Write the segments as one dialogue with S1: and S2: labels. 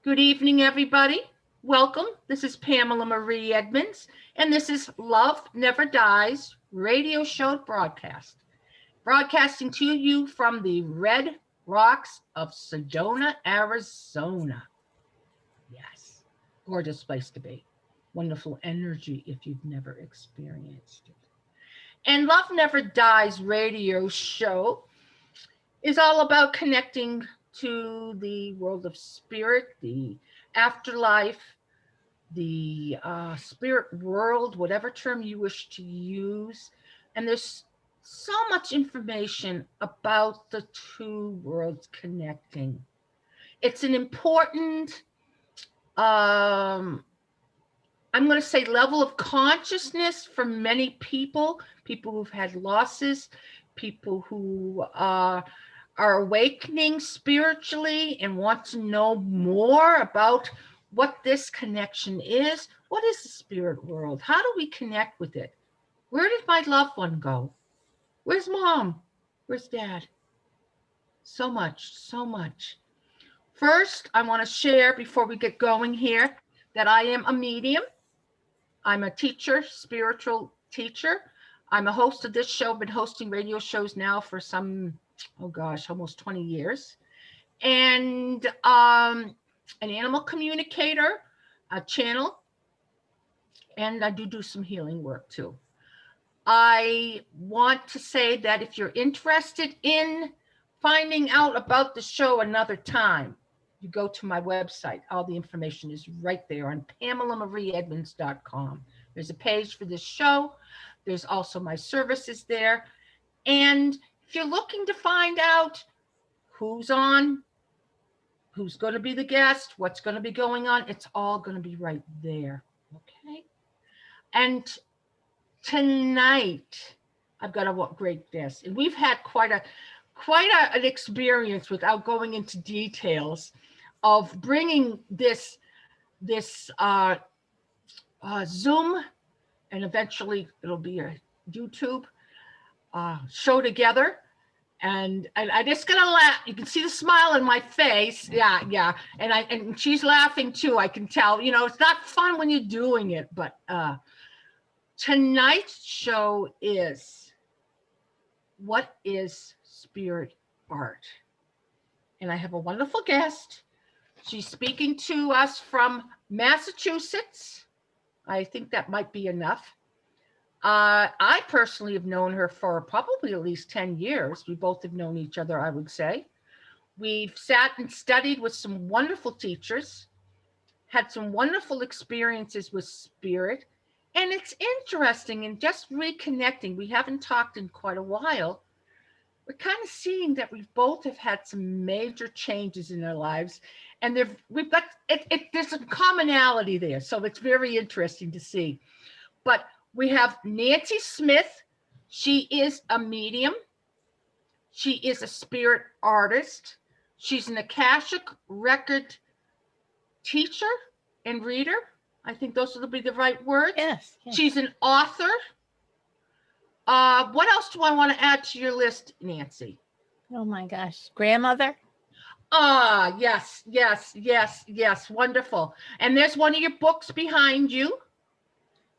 S1: Good evening, everybody. Welcome. This is Pamela Marie Edmunds, and this is Love Never Dies radio show broadcast. Broadcasting to you from the Red Rocks of Sedona, Arizona. Yes, gorgeous place to be. Wonderful energy if you've never experienced it. And Love Never Dies radio show is all about connecting to the world of spirit, the afterlife, the spirit world, whatever term you wish to use. And there's so much information about the two worlds connecting. It's an important, I'm going to say, level of consciousness for many people who've had losses, people who are awakening spiritually and want to know more about what this connection is. What is the spirit world? How do we connect with it? Where did my loved one go? Where's mom? Where's dad? So much, so much. First, I want to share before we get going here that I am a medium. I'm a teacher, spiritual teacher. I'm a host of this show. I've been hosting radio shows now for almost 20 years. And an animal communicator, a channel, and I do some healing work too. I want to say that if you're interested in finding out about the show another time, you go to my website. All the information is right there on PamelaMarieEdmunds.com. There's a page for this show. There's also my services there. And if you're looking to find out who's on, who's going to be the guest, what's going to be going on, it's all going to be right there. Okay. And tonight, I've got a great guest. And we've had quite an experience, without going into details, of bringing this Zoom, and eventually it'll be a YouTube show together. And I just gonna laugh. You can see the smile on my face. Yeah. And she's laughing too. I can tell. You know, it's not fun when you're doing it, but tonight's show is what is spirit art? And I have a wonderful guest. She's speaking to us from Massachusetts. I think that might be enough. I personally have known her for probably at least 10 years. We both have known each other, I would say. We've sat and studied with some wonderful teachers, had some wonderful experiences with spirit. And it's interesting in just reconnecting. We haven't talked in quite a while. We're kind of seeing that we both have had some major changes in our lives. And there's a commonality there. So it's very interesting to see. But we have Nancy Smith. She is a medium. She is a spirit artist. She's an Akashic record teacher and reader. I think those will be the right words.
S2: Yes.
S1: She's an author. What else do I want to add to your list, Nancy?
S2: Oh my gosh. Grandmother?
S1: Yes. Wonderful. And there's one of your books behind you.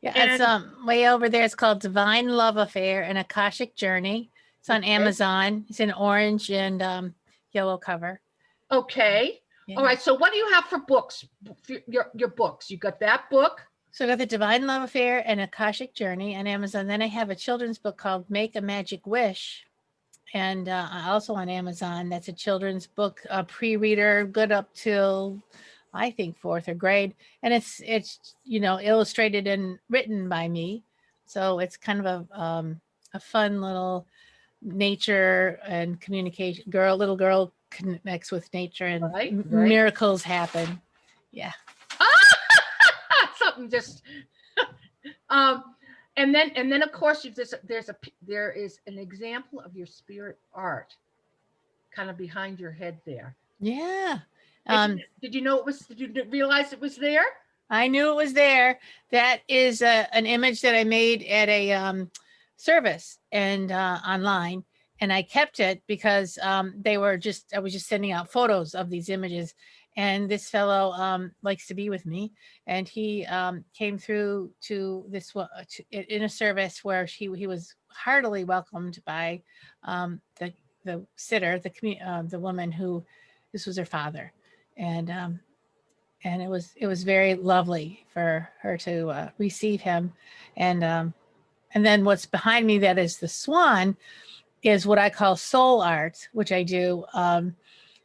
S2: Yeah, it's way over there. It's called Divine Love Affair, an Akashic Journey. It's on Amazon. It's in orange and yellow cover.
S1: Okay. Yeah. All right. So what do you have for books? Your books. You got that book?
S2: So I got the Divine Love Affair and Akashic Journey on Amazon. Then I have a children's book called Make a Magic Wish. And also on Amazon. That's a children's book, a pre-reader, good up till I think 4th grade, and it's illustrated and written by me, so it's kind of a fun little nature and communication. Little girl connects with nature, and miracles happen. Yeah.
S1: Something just. And then of course there is an example of your spirit art, kind of behind your head there.
S2: Yeah.
S1: Did you know it was? Did you realize it was there?
S2: I knew it was there. That is an image that I made at a service and online, and I kept it because I was just sending out photos of these images. And this fellow likes to be with me, and he came through to in a service where he was heartily welcomed by the sitter, the woman who this was her father, and it was very lovely for her to receive him, and then what's behind me, that is the swan, is what I call soul art, which I do.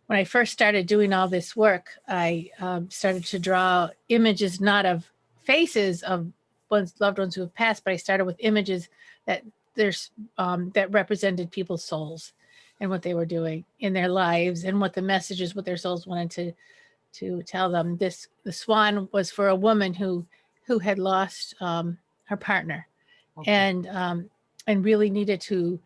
S2: When I first started doing all this work, I started to draw images, not of faces of loved ones who have passed, but I started with images that that represented people's souls and what they were doing in their lives and what the messages, what their souls wanted to tell them. The swan was for a woman who had lost her partner, and really needed to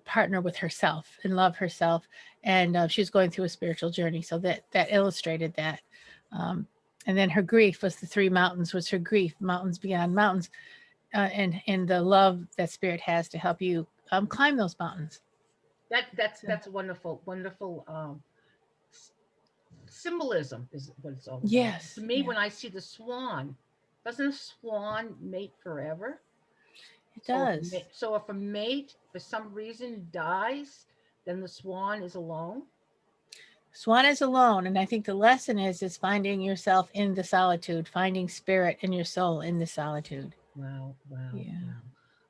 S2: partner with herself and love herself, and she was going through a spiritual journey, so that illustrated that. And then her grief was the three mountains, was her grief, mountains beyond mountains, and the love that spirit has to help you climb those mountains.
S1: That's wonderful, symbolism is what it's all about.
S2: Yes.
S1: To me, when I see the swan, doesn't a swan mate forever?
S2: It does.
S1: So if a mate for some reason dies, then the swan is alone.
S2: Swan is alone, and I think the lesson is finding yourself in the solitude, finding spirit in your soul in the solitude.
S1: Wow.
S2: Yeah.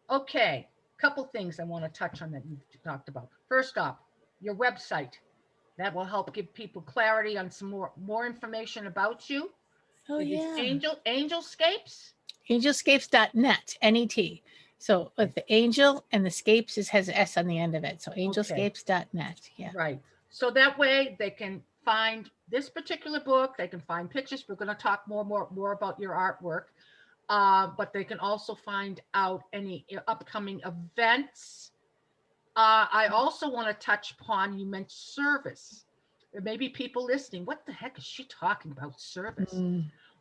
S1: Wow. Okay, couple things I want to touch on that you talked about. First off, your website. That will help give people clarity on some more information about you.
S2: Oh, yeah.
S1: Angelscapes?
S2: Angelscapes.net, N-E-T. So with the angel and the scapes has an S on the end of it. So angelscapes.net. Yeah.
S1: Right. So that way they can find this particular book. They can find pictures. We're going to talk more about your artwork. But they can also find out any upcoming events. I also want to touch upon, you mentioned service. There may be people listening. What the heck is she talking about, service?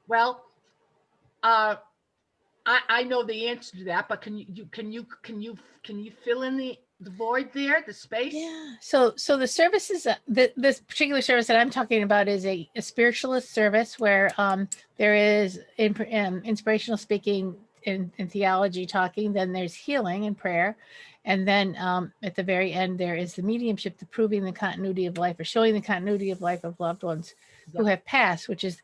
S1: Well, I know the answer to that, but can you fill in the void there, the space?
S2: Yeah. So the services, this particular service that I'm talking about is a spiritualist service where there is inspirational speaking and theology talking. Then there's healing and prayer. And then at the very end, there is the mediumship, the proving the continuity of life or showing the continuity of life of loved ones who have passed, which is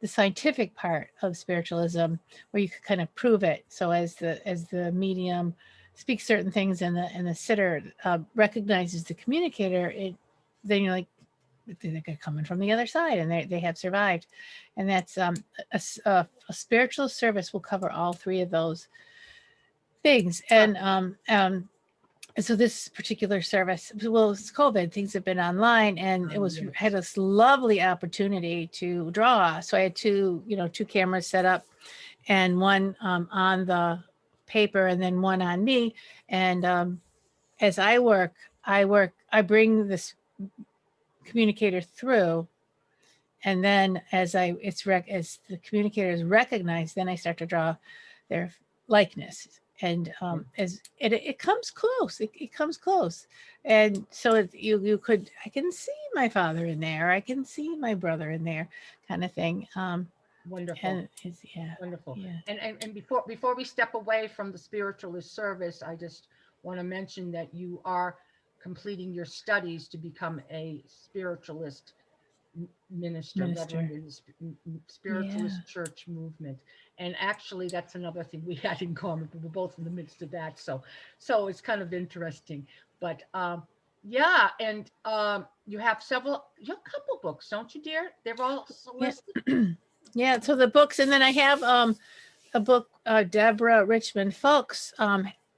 S2: the scientific part of spiritualism, where you could kind of prove it. So as the medium speaks certain things and the sitter recognizes the communicator, then you're like, they're coming from the other side and they have survived. And that's a spiritual service will cover all three of those things. And so this particular service, well, it's COVID, things have been online, and it had this lovely opportunity to draw. So I had two cameras set up, and one on the paper and then one on me. And as I work, I bring this communicator through, and then as the communicator is recognized, then I start to draw their likeness. And as it comes close, it comes close, and so I can see my father in there, I can see my brother in there, kind of thing.
S1: Wonderful.
S2: And
S1: Wonderful.
S2: Yeah.
S1: And before we step away from the spiritualist service, I just want to mention that you are completing your studies to become a spiritualist minister. Reverend in the spiritualist church movement. And actually, that's another thing we had in common. We're both in the midst of that. So it's kind of interesting. But yeah, and you have a couple books, don't you, dear? They're all listed.
S2: Yeah. So the books, and then I have a book. Deborah Richmond Folks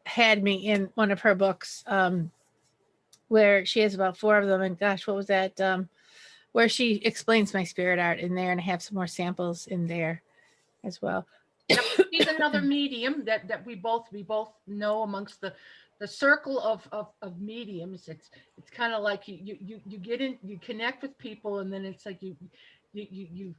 S2: had me in one of her books, where she has about 4 of them. And gosh, what was that? Where she explains my spirit art in there, and I have some more samples in there as well.
S1: She's another medium that we both know amongst the circle of mediums. It's kind of like you get in, you connect with people, and then it's like you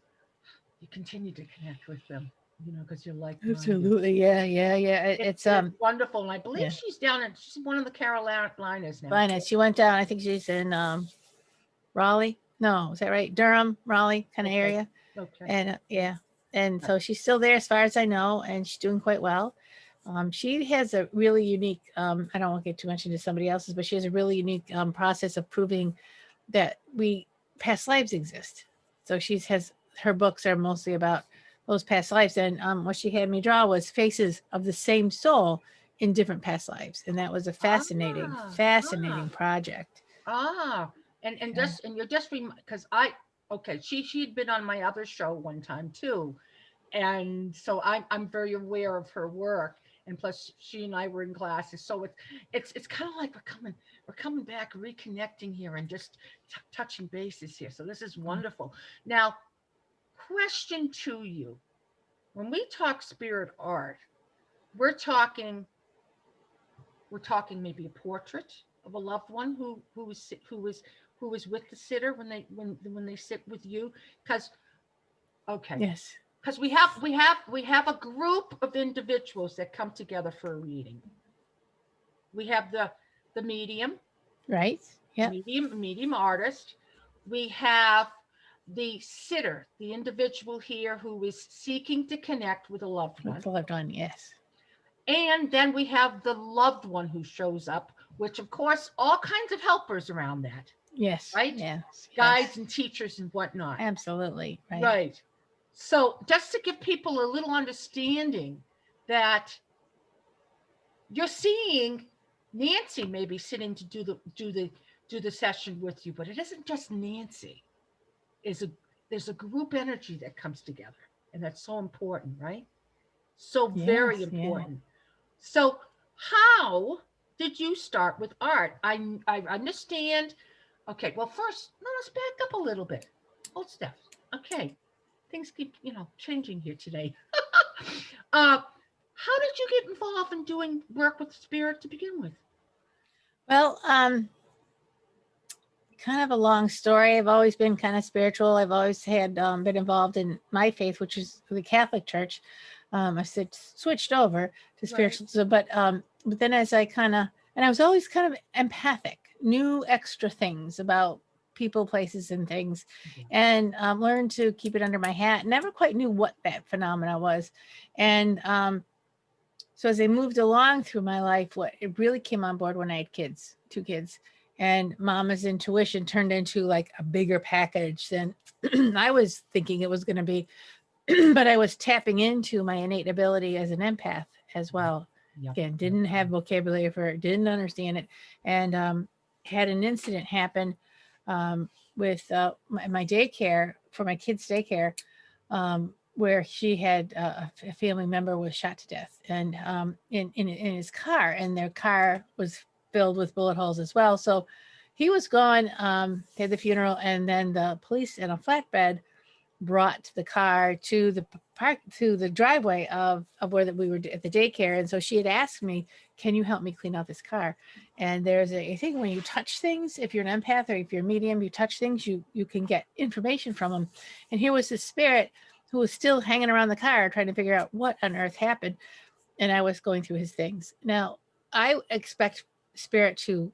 S1: continue to connect with them. because you're like
S2: Absolutely. Yeah. Yeah. Yeah.
S1: It's wonderful. And I believe
S2: yeah.
S1: she's one of the Carolinas now.
S2: Fine. She went down. I think she's in Raleigh. No, is that right? Durham, Raleigh kind of
S1: Okay.
S2: area.
S1: Okay.
S2: And yeah. And so she's still there as far as I know, and she's doing quite well. She has a really unique, I don't want to get too much into somebody else's, but she has a really unique process of proving that past lives exist. So her books are mostly about those past lives. And what she had me draw was faces of the same soul in different past lives. And that was a fascinating project.
S1: And
S2: Yeah.
S1: you're just because she had been on my other show one time too, and so I'm very aware of her work, and plus she and I were in classes, so it's kind of like we're coming back, reconnecting here, and just touching bases here. So this is wonderful. Now, question to you: when we talk spirit art, we're talking maybe a portrait of a loved one who was with the sitter when they sit with you, because
S2: Yes.
S1: because we have a group of individuals that come together for a reading. We have the medium,
S2: Right. Yeah.
S1: medium artist. We have the sitter, the individual here who is seeking to connect with a loved one.
S2: With the loved one. Yes.
S1: And then we have the loved one who shows up, which of course, all kinds of helpers around that,
S2: Yes.
S1: right?
S2: Yes.
S1: Guides and teachers and whatnot.
S2: Absolutely. Right.
S1: Right. So just to give people a little understanding that you're seeing Nancy maybe sitting to do the session with you, but it isn't just Nancy. There's a group energy that comes together, and that's so important, right? So very important. So how did you start with art? I understand. Okay, well first let's back up a little bit. Hold Steph. Okay, things keep changing here today. How did you get involved in doing work with spirit to begin with?
S2: Well, kind of a long story. I've always been kind of spiritual. I've always had been involved in my faith, which is the Catholic Church. I switched over to spiritual, but then as I and I was always kind of empathic, knew extra things about people, places, and things, and learned to keep it under my hat. Never quite knew what that phenomena was, and so as I moved along through my life, it really came on board when I had kids, 2 kids. And Mama's intuition turned into like a bigger package than I was thinking it was going to be. But I was tapping into my innate ability as an empath as well. Again, didn't have vocabulary for it, didn't understand it. And had an incident happen with my daycare, for my kids' daycare, where she had a family member was shot to death, and in his car, and their car was filled with bullet holes as well. So he was gone. They had the funeral, and then the police in a flatbed brought the car to the driveway of where we were at the daycare. And so she had asked me, can you help me clean out this car? And there's a thing when you touch things, if you're an empath or if you're a medium, you touch things, you can get information from them. And here was this spirit who was still hanging around the car trying to figure out what on earth happened. And I was going through his things. Now, I expect spirit to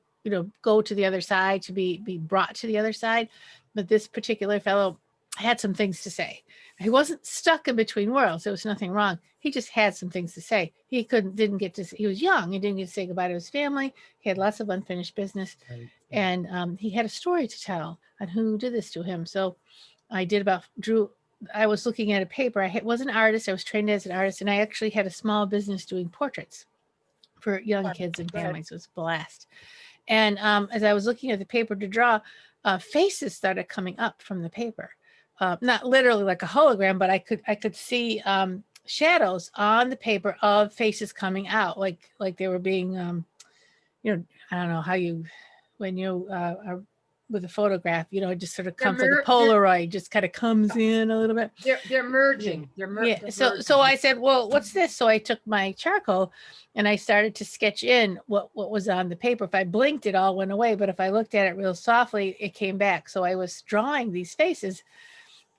S2: go to the other side, to be brought to the other side, but this particular fellow had some things to say. He wasn't stuck in between worlds. There was nothing wrong. He just had some things to say. He was young. He didn't get to say goodbye to his family. He had lots of unfinished business. Right. And he had a story to tell on who did this to him. So I was looking at a paper. I was an artist. I was trained as an artist, and I actually had a small business doing portraits for young kids and families. It was a blast. And as I was looking at the paper to draw, faces started coming up from the paper. Not literally like a hologram, but I could see shadows on the paper of faces coming out, like they were being, I don't know how when you are with a photograph, it just sort of comes like a Polaroid, just kind of comes in a little bit.
S1: They're merging.
S2: Yeah. So I said, well, what's this? So I took my charcoal and I started to sketch in what was on the paper. If I blinked, it all went away. But if I looked at it real softly, it came back. So I was drawing these faces.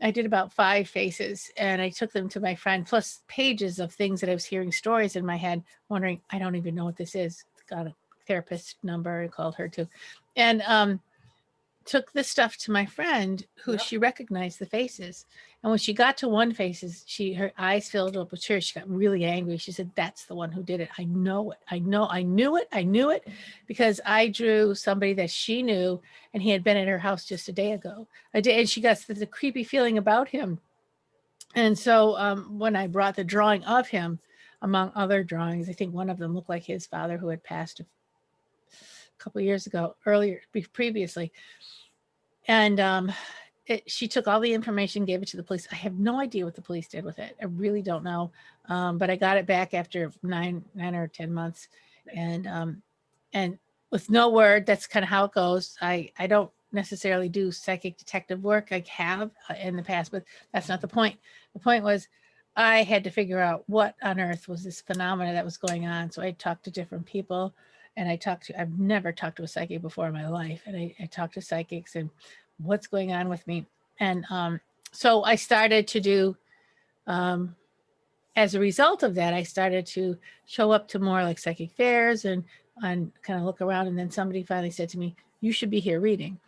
S2: I did about 5 faces, and I took them to my friend, plus pages of things that I was hearing stories in my head, wondering, I don't even know what this is. Got a therapist number and called her too. And took this stuff to my friend who
S1: Yep.
S2: she recognized the faces. And when she got to one faces, her eyes filled up with tears. She got really angry. She said, that's the one who did it. I know it. I knew it. I knew it because I drew somebody that she knew, and he had been at her house just a day ago. And she got the creepy feeling about him. And so when I brought the drawing of him, among other drawings, I think one of them looked like his father who had passed a couple of years ago, previously. And she took all the information, gave it to the police. I have no idea what the police did with it. I really don't know. But I got it back after 9 or 10 months, and with no word. That's kind of how it goes. I don't necessarily do psychic detective work. I have in the past, but that's not the point. The point was I had to figure out what on earth was this phenomena that was going on. So I talked to different people, and I've never talked to a psychic before in my life. And I talked to psychics and what's going on with me. And so I started to do, as a result of that, I started to show up to more like psychic fairs and kind of look around. And then somebody finally said to me, you should be here reading.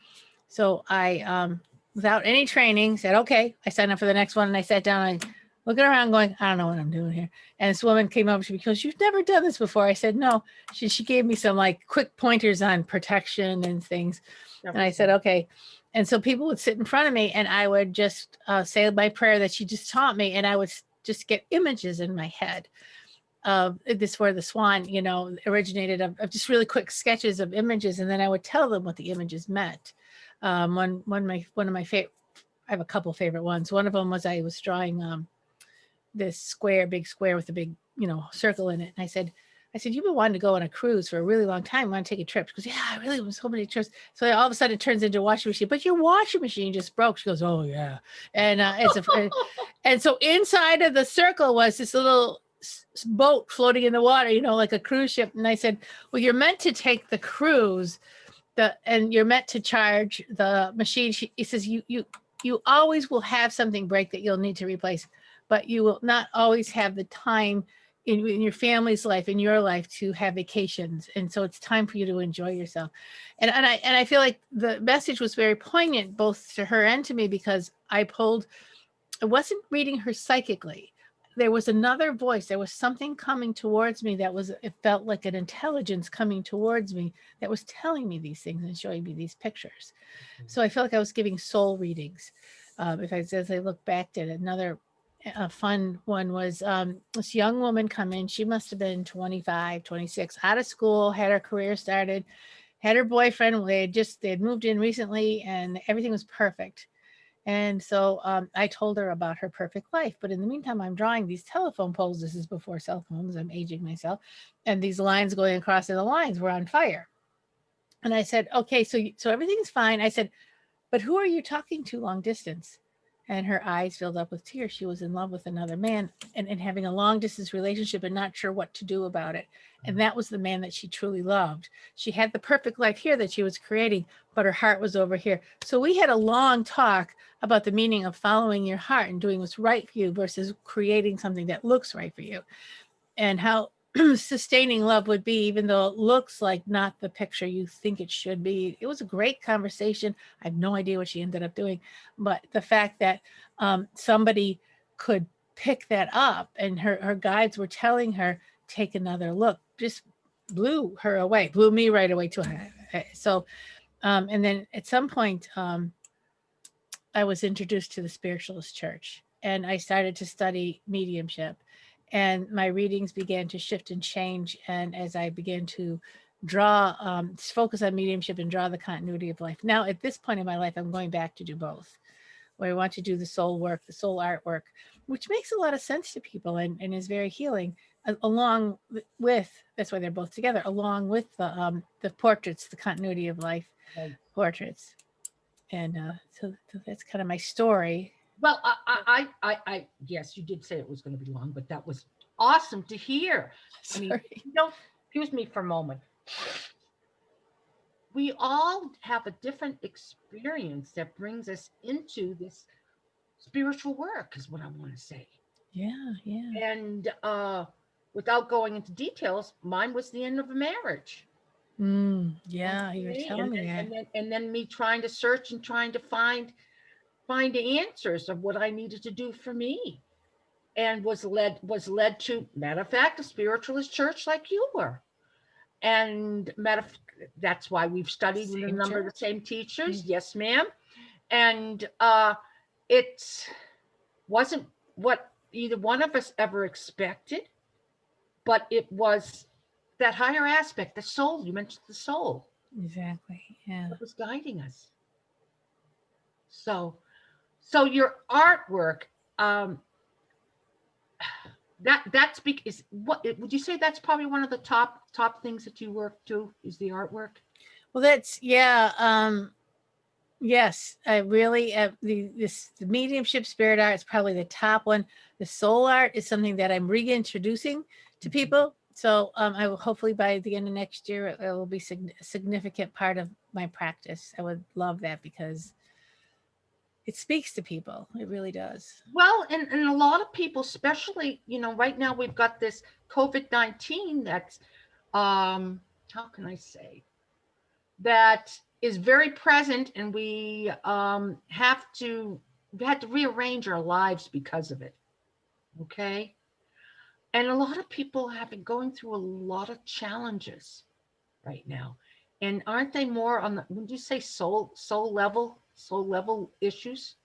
S2: So I, without any training, said, okay. I signed up for the next one, and I sat down and looking around going, I don't know what I'm doing here. And this woman came over to me because you've never done this before. I said, no. She gave me some like quick pointers on protection and things. And I said, okay. And so people would sit in front of me, and I would just say my prayer that she just taught me. And I would just get images in my head of this, where the swan, originated, of just really quick sketches of images. And then I would tell them what the images meant. One of my favorite, I have a couple favorite ones. One of them was I was drawing this big square with a big, circle in it. And I said, you've been wanting to go on a cruise for a really long time. Want to take a trip? She goes, yeah, I really want so many trips. So all of a sudden it turns into a washing machine, but your washing machine just broke. She goes, oh yeah. And and so inside of the circle was this little boat floating in the water, like a cruise ship. And I said, well, you're meant to take the cruise, and you're meant to charge the machine. He says, you always will have something break that you'll need to replace, but you will not always have the time in your family's life, in your life, to have vacations. And so it's time for you to enjoy yourself. And I feel like the message was very poignant, both to her and to me, because I wasn't reading her psychically. There was another voice. There was something coming towards me it felt like an intelligence coming towards me that was telling me these things and showing me these pictures. So I felt like I was giving soul readings. As I look back at another fun one was this young woman come in. She must have been 25, 26, out of school, had her career started, had her boyfriend. They had moved in recently, and everything was perfect. And so I told her about her perfect life. But in the meantime, I'm drawing these telephone poles. This is before cell phones. I'm aging myself. And these lines going across, and the lines were on fire. And I said, okay, so everything's fine. I said, but who are you talking to long distance? And her eyes filled up with tears. She was in love with another man, and having a long distance relationship and not sure what to do about it. And that was the man that she truly loved. She had the perfect life here that she was creating, but her heart was over here. So we had a long talk about the meaning of following your heart and doing what's right for you versus creating something that looks right for you, and how sustaining love would be, even though it looks like not the picture you think it should be. It was a great conversation. I have no idea what she ended up doing, but the fact that somebody could pick that up, and her guides were telling her, take another look, just blew me right away to her. So and then at some point I was introduced to the spiritualist church, and I started to study mediumship, and my readings began to shift and change. And as I began to focus on mediumship and draw the continuity of life. Now, at this point in my life, I'm going back to do both, where I want to do the soul work, the soul artwork, which makes a lot of sense to people and is very healing, along with, that's why they're both together, along with the portraits, the continuity of life portraits. And so that's kind of my story.
S1: Well, yes, you did say it was going to be long, but that was awesome to hear. I mean, excuse me for a moment. We all have a different experience that brings us into this spiritual work is what I want to say.
S2: Yeah. Yeah.
S1: And without going into details, mine was the end of a marriage.
S2: Yeah. You were
S1: Okay?
S2: telling me that.
S1: And then me trying to search and trying to find the answers of what I needed to do for me, and was led to, matter of fact, a spiritualist church like you were. And that's why we've studied with a
S2: Same
S1: number of the
S2: church?
S1: same teachers.
S2: Yeah.
S1: Yes, ma'am. And it wasn't what either one of us ever expected, but it was that higher aspect, the soul. You mentioned the soul
S2: Exactly. Yeah.
S1: that was guiding us. So your artwork, um, is what would you say that's probably one of the top things that you work to, is the artwork?
S2: Well, that's, yeah. Yes, I really, the mediumship spirit art is probably the top one. The soul art is something that I'm reintroducing to people. So I will, hopefully by the end of next year, it will be a significant part of my practice. I would love that because it speaks to people. It really does.
S1: Well, and a lot of people, especially, right now we've got this COVID-19 that's, how can I say, that is very present, and we had to rearrange our lives because of it. Okay. And a lot of people have been going through a lot of challenges right now. And aren't they more on the, would you say soul level issues?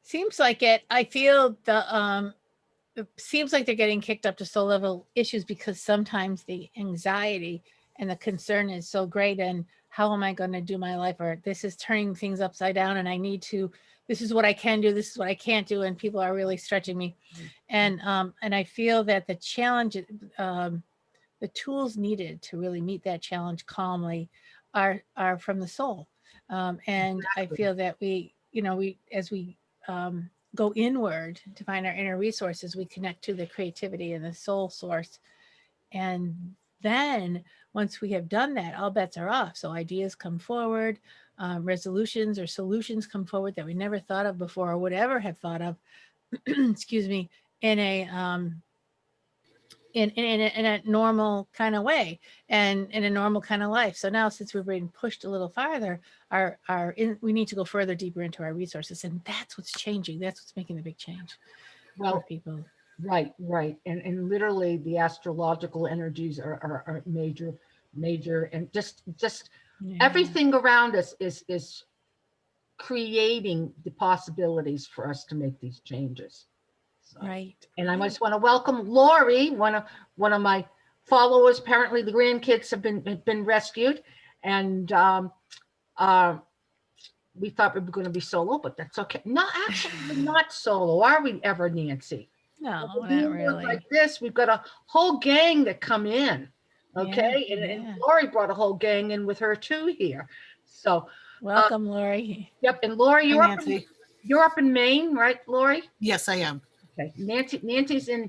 S2: Seems like it. I feel it seems like they're getting kicked up to soul level issues because sometimes the anxiety and the concern is so great, and how am I going to do my life, or this is turning things upside down and I need to, this is what I can do, this is what I can't do, and people are really stretching me. And I feel that the challenge, the tools needed to really meet that challenge calmly are from the soul. And I
S1: Exactly.
S2: feel that we as we go inward to find our inner resources, we connect to the creativity and the soul source. And then once we have done that, all bets are off. So ideas come forward, resolutions or solutions come forward that we never thought of before or would ever have thought of, excuse me, in a in a normal kind of way and in a normal kind of life. So now, since we've been pushed a little farther, we need to go further, deeper into our resources, and that's what's changing. That's what's making the big change for
S1: Well,
S2: people.
S1: right, right. And literally the astrological energies are major, and just
S2: Yeah.
S1: everything around us is creating the possibilities for us to make these changes. So,
S2: Right.
S1: and I just want to welcome Lori, one of my followers. Apparently the grandkids have been rescued, and uh, we thought we were going to be solo, but that's okay. No, actually, we're not solo, are we ever, Nancy?
S2: No,
S1: We're
S2: not
S1: doing work
S2: really.
S1: like this. We've got a whole gang that come in. Okay.
S2: Yeah,
S1: And
S2: yeah.
S1: Lori brought a whole gang in with her too here. So,
S2: Welcome, Lori.
S1: yep. And Lori,
S3: Hi, Nancy.
S1: you're up in Maine, right, Lori?
S3: Yes, I am.
S1: Okay. Nancy's in,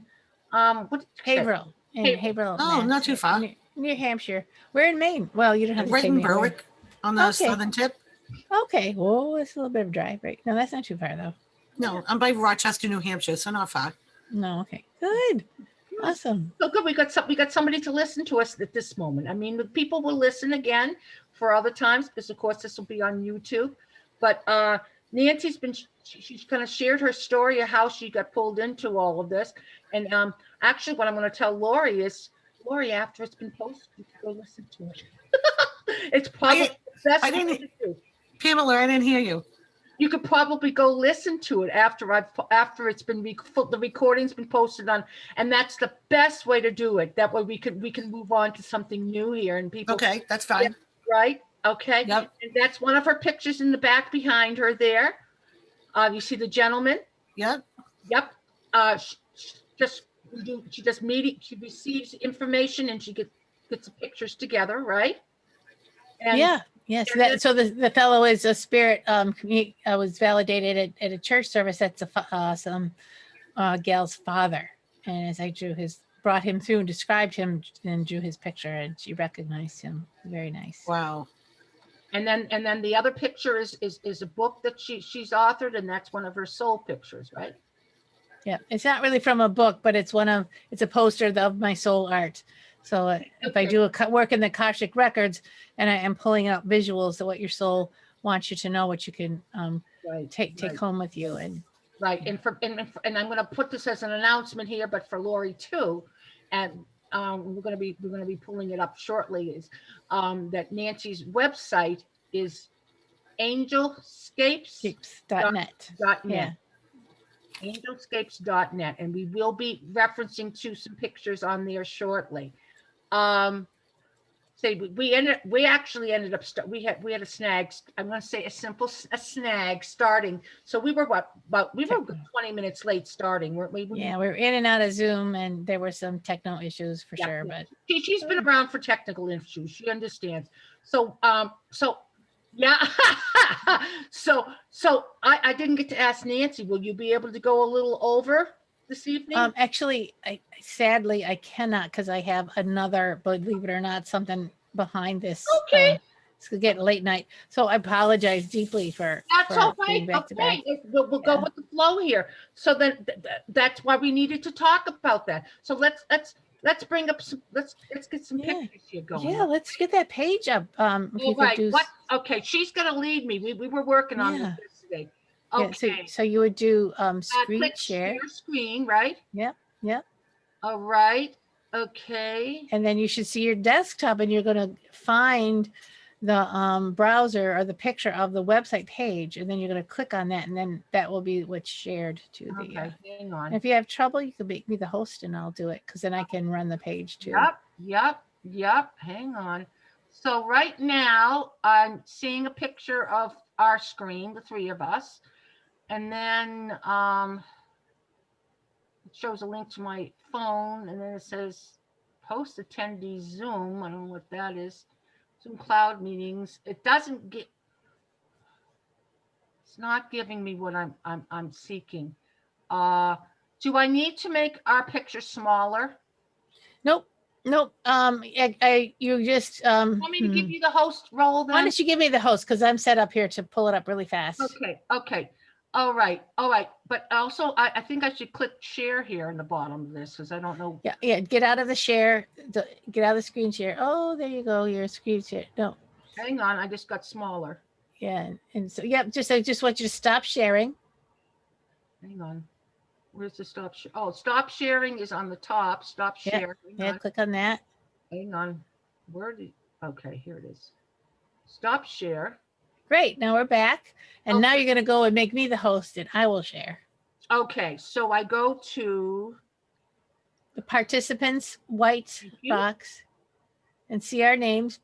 S1: what did you say?
S2: Haverhill, in
S1: Haverhill.
S2: Haverhill,
S3: Oh,
S2: Mass,
S3: not too far.
S2: near Hampshire. We're in Maine. Well, you don't have to
S3: Right
S2: say
S3: in
S2: Maine.
S3: Berwick on the
S2: Okay.
S3: southern tip.
S2: Okay. Well, it's a little bit of a drive, right? No, that's not too far though.
S3: No, I'm by Rochester, New Hampshire, so not far.
S2: No. Okay. Good. Awesome.
S1: So good. We got somebody to listen to us at this moment. I mean, the people will listen again for other times, because of course this will be on YouTube. But Nancy's she's kind of shared her story of how she got pulled into all of this. And actually, what I'm going to tell Lori is, Lori, after it's been posted, you can go listen to it. It's probably the best
S3: I
S1: thing
S3: didn't-
S1: to do.
S3: Pamela, I didn't hear you.
S1: You could probably go listen to it after it's been the recording's been posted on, and that's the best way to do it. That way we can move on to something new here, and people.
S3: Okay, that's fine.
S1: Right. Okay.
S3: Yep.
S1: And that's one of her pictures in the back behind her there. You see the gentleman.
S3: Yep.
S1: Yep. She does meeting. She receives information and she gets the pictures together, right? And
S2: Yeah. Yes. So the fellow is a spirit. He was validated at a church service. That's some gal's father. And as I brought him through and described him and drew his picture, and she recognized him. Very nice.
S3: Wow.
S1: And then the other picture is a book that she's authored, and that's one of her soul pictures, right?
S2: Yeah, it's not really from a book, but it's a poster of my soul art. So if I do work in the Akashic records and I am pulling out visuals of what your soul wants you to know, what you can take home with you. And
S1: right. And I'm going to put this as an announcement here, but for Lori too, and we're going to be pulling it up shortly, is that Nancy's website is angelscapes.net.
S2: Yeah.
S1: Angelscapes.net, and we will be referencing to some pictures on there shortly. We actually ended up we had a snag. I'm going to say a snag starting. So we were 20 minutes late starting, weren't we?
S2: Yeah, we were in and out of Zoom, and there were some technical issues for sure. But
S1: she's been around for technical issues. She understands. So yeah. so I didn't get to ask Nancy. Will you be able to go a little over this evening?
S2: Actually, sadly I cannot, because I have another, believe it or not, something behind this.
S1: Okay.
S2: It's gonna get late night, so I apologize deeply for.
S1: That's all right. Okay, we'll go with the flow here. So then that's why we needed to talk about that. So let's bring up some. Let's get some pictures here going.
S2: Yeah, let's get that page up.
S1: Okay, she's gonna lead me. We were working on this yesterday. Okay.
S2: Yeah, so you would do screen
S1: share screen, right?
S2: Yep.
S1: All right. Okay.
S2: And then you should see your desktop, and you're going to find the browser or the picture of the website page, and then you're going to click on that, and then that will be what's shared to the.
S1: Okay, hang on.
S2: If you have trouble, you can make me the host, and I'll do it, because then I can run the page too.
S1: Yep. Hang on. So right now I'm seeing a picture of our screen, the three of us, and then it shows a link to my phone, and then it says post attendee Zoom. I don't know what that is. Zoom cloud meetings. It doesn't get. It's not giving me what I'm seeking. Do I need to make our picture smaller?
S2: Nope. You just
S1: want me to give you the host role then?
S2: Why don't you give me the host, because I'm set up here to pull it up really fast.
S1: Okay. All right. But also, I think I should click share here in the bottom of this, because I don't know.
S2: Yeah. Get out of the share. Get out of the screen share. Oh, there you go. Your screen share. No.
S1: Hang on. I just got smaller.
S2: Yeah. And so, I just want you to stop sharing.
S1: Hang on. Where's the stop? Stop sharing is on the top. Stop share.
S2: Yeah. Click on that.
S1: Hang on. Okay, here it is. Stop share.
S2: Great. Now we're back. And now you're going to go and make me the host, and I will share.
S1: Okay. So I go to
S2: the participants white box and see our names,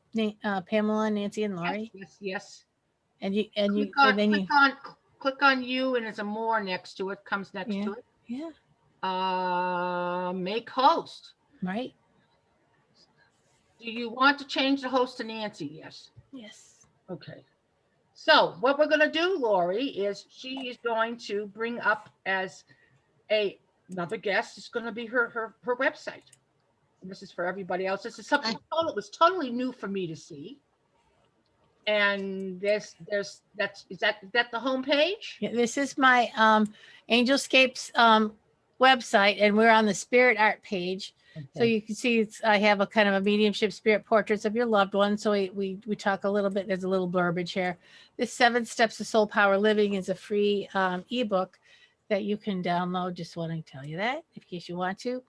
S2: Pamela, Nancy, and Lori.
S1: Yes.
S2: And
S1: click on you, and there's a more next to it, comes next to it.
S2: Yeah.
S1: Make host.
S2: Right.
S1: Do you want to change the host to Nancy?
S2: Yes.
S1: Okay. So what we're going to do, Lori, is she is going to bring up as another guest. It's going to be her website. And this is for everybody else. This is something that was totally new for me to see. And is that the homepage?
S2: Yeah, this is my Angelscapes website, and we're on the Spirit Art page. Okay. So you can see I have a kind of a mediumship spirit portraits of your loved ones. So we talk a little bit. There's a little blurbage here. This 7 Steps to Soul Power Living is a free ebook that you can download. Just want to tell you that in case you want to.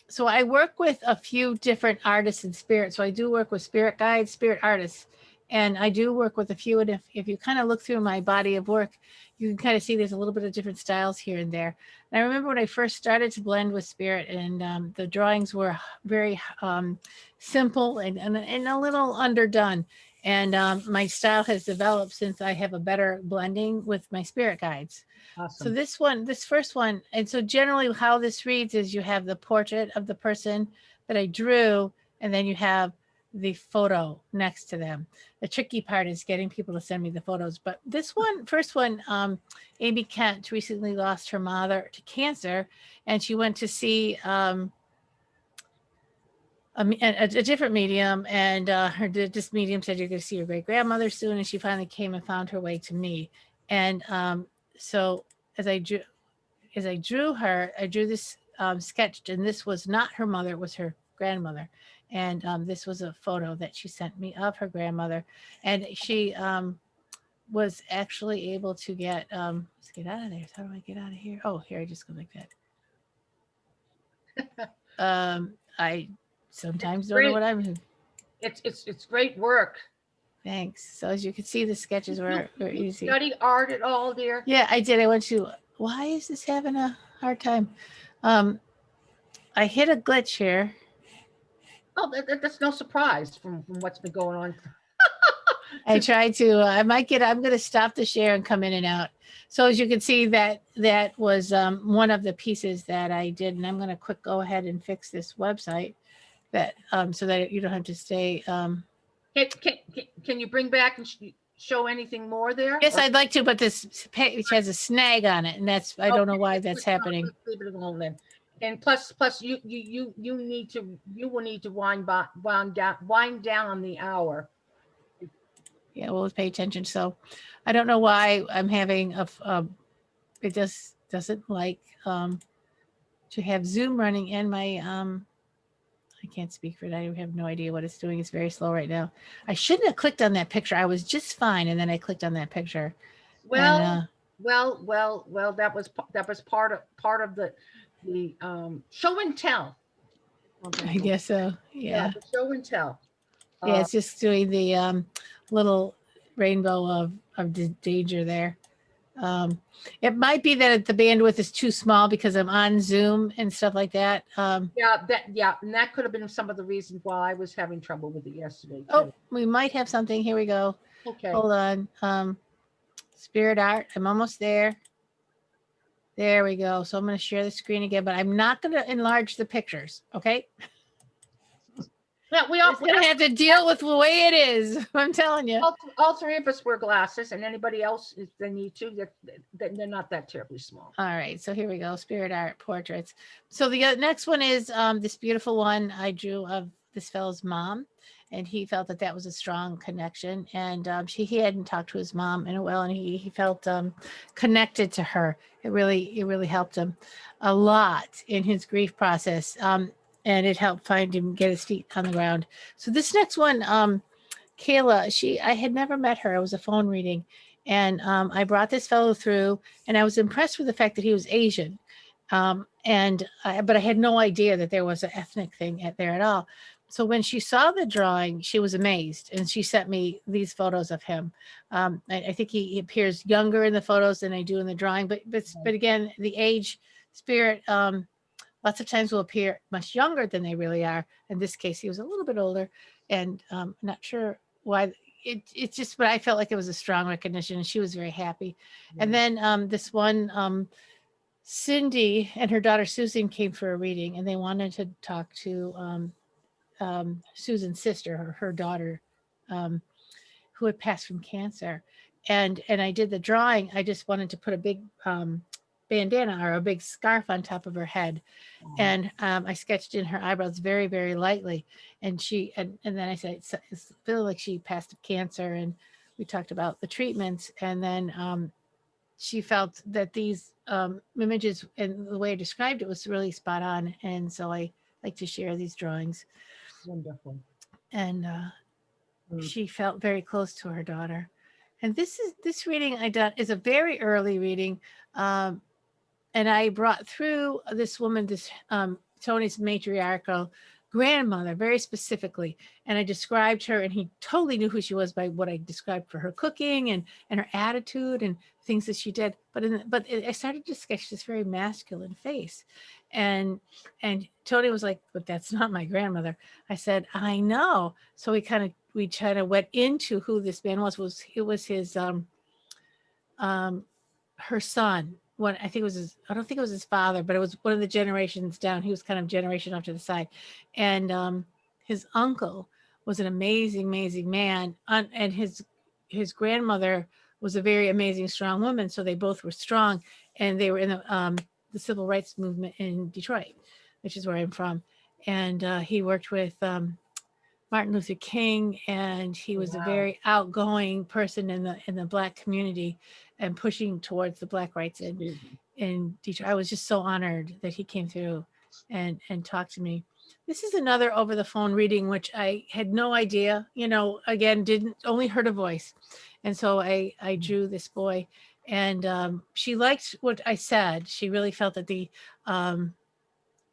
S2: So I work with a few different artists in spirit. So I do work with spirit guides, spirit artists, and I do work with a few. And if you kind of look through my body of work, you can kind of see there's a little bit of different styles here and there. And I remember when I first started to blend with spirit, and the drawings were very simple and a little underdone. And my style has developed since I have a better blending with my spirit guides. Awesome. So this first one, and so generally how this reads is you have the portrait of the person that I drew, and then you have the photo next to them. The tricky part is getting people to send me the photos. But this first one, Amy Kent recently lost her mother to cancer, and she went to see a different medium, and this medium said you're going to see your great grandmother soon, and she finally came and found her way to me. And so as I drew her, I drew this sketch, and this was not her mother; it was her grandmother. And this was a photo that she sent me of her grandmother, and she was actually able to get let's get out of there. How do I get out of here? Oh, here, I just go like that. I sometimes don't know what I'm doing.
S1: It's great work.
S2: Thanks. So as you can see, the sketches were easy.
S1: Study art at all, dear?
S2: Yeah, I did. I went to, why is this having a hard time? I hit a glitch here.
S1: Oh, that's no surprise from what's been going on.
S2: I tried to, I'm going to stop the share and come in and out. So as you can see, that was one of the pieces that I did. And I'm going to go ahead and fix this website that so that you don't have to stay.
S1: Can you bring back and show anything more there?
S2: Yes, I'd like to, but this page has a snag on it, and I don't know why that's happening.
S1: Leave it alone then. And plus, you will need to wind down on the hour.
S2: Yeah, we'll pay attention. So, I don't know why I'm having it just doesn't like to have Zoom running, and my I can't speak for it. I have no idea what it's doing. It's very slow right now. I shouldn't have clicked on that picture. I was just fine, and then I clicked on that picture.
S1: Well, that was part of the show and tell.
S2: I guess so. Yeah.
S1: The show and tell.
S2: Yeah, it's just doing the little rainbow of danger there. It might be that the bandwidth is too small because I'm on Zoom and stuff like that.
S1: And that could have been some of the reasons why I was having trouble with it yesterday too.
S2: Oh, we might have something. Here we go.
S1: Okay.
S2: Hold on. Spirit art. I'm almost there. There we go. So I'm going to share the screen again, but I'm not going to enlarge the pictures. Okay.
S1: Yeah, we all
S2: have to deal with the way it is. I'm telling you.
S1: All three of us wear glasses, and anybody else, if they need to, they're not that terribly small.
S2: All right, so here we go. Spirit art portraits. So the next one is this beautiful one I drew of this fellow's mom, and he felt that was a strong connection. And he hadn't talked to his mom in a while, and he felt connected to her. It really helped him a lot in his grief process. And it helped find him get his feet on the ground. So this next one, Kayla, I had never met her. It was a phone reading. And I brought this fellow through, and I was impressed with the fact that he was Asian. But I had no idea that there was an ethnic thing there at all. So when she saw the drawing, she was amazed, and she sent me these photos of him. I think he appears younger in the photos than I do in the drawing, but again, the age, spirit, lots of times will appear much younger than they really are. In this case, he was a little bit older, and not sure why. It's just, but I felt like it was a strong recognition, and she was very happy. Yeah. And then this one, Cindy and her daughter Susan came for a reading, and they wanted to talk to Susan's sister, her daughter, who had passed from cancer. And I did the drawing. I just wanted to put a big bandana or a big scarf on top of her head. And I sketched in her eyebrows very, very lightly. And then I said, I feel like she passed of cancer. And we talked about the treatments. And then she felt that these images and the way I described it was really spot on. And so I like to share these drawings.
S1: Wonderful.
S2: And she felt very close to her daughter. And this reading I done is a very early reading. And I brought through this woman, Tony's matriarchal grandmother, very specifically. And I described her, and he totally knew who she was by what I described for her cooking and her attitude and things that she did. But I started to sketch this very masculine face. And Tony was like, but that's not my grandmother. I said, I know. So we kind of went into who this man was. It was his, her son. I don't think it was his father, but it was one of the generations down. He was kind of generation off to the side. And his uncle was an amazing, amazing man. And his grandmother was a very amazing, strong woman. So they both were strong, and they were in the civil rights movement in Detroit, which is where I'm from. and he worked with Martin Luther King, and he was a
S1: Wow.
S2: very outgoing person in the Black community and pushing towards the Black rights in Detroit. I was just so honored that he came through and talked to me. This is another over the phone reading, which I had no idea, again, only heard a voice. And so I drew this boy, and she liked what I said. She really felt that the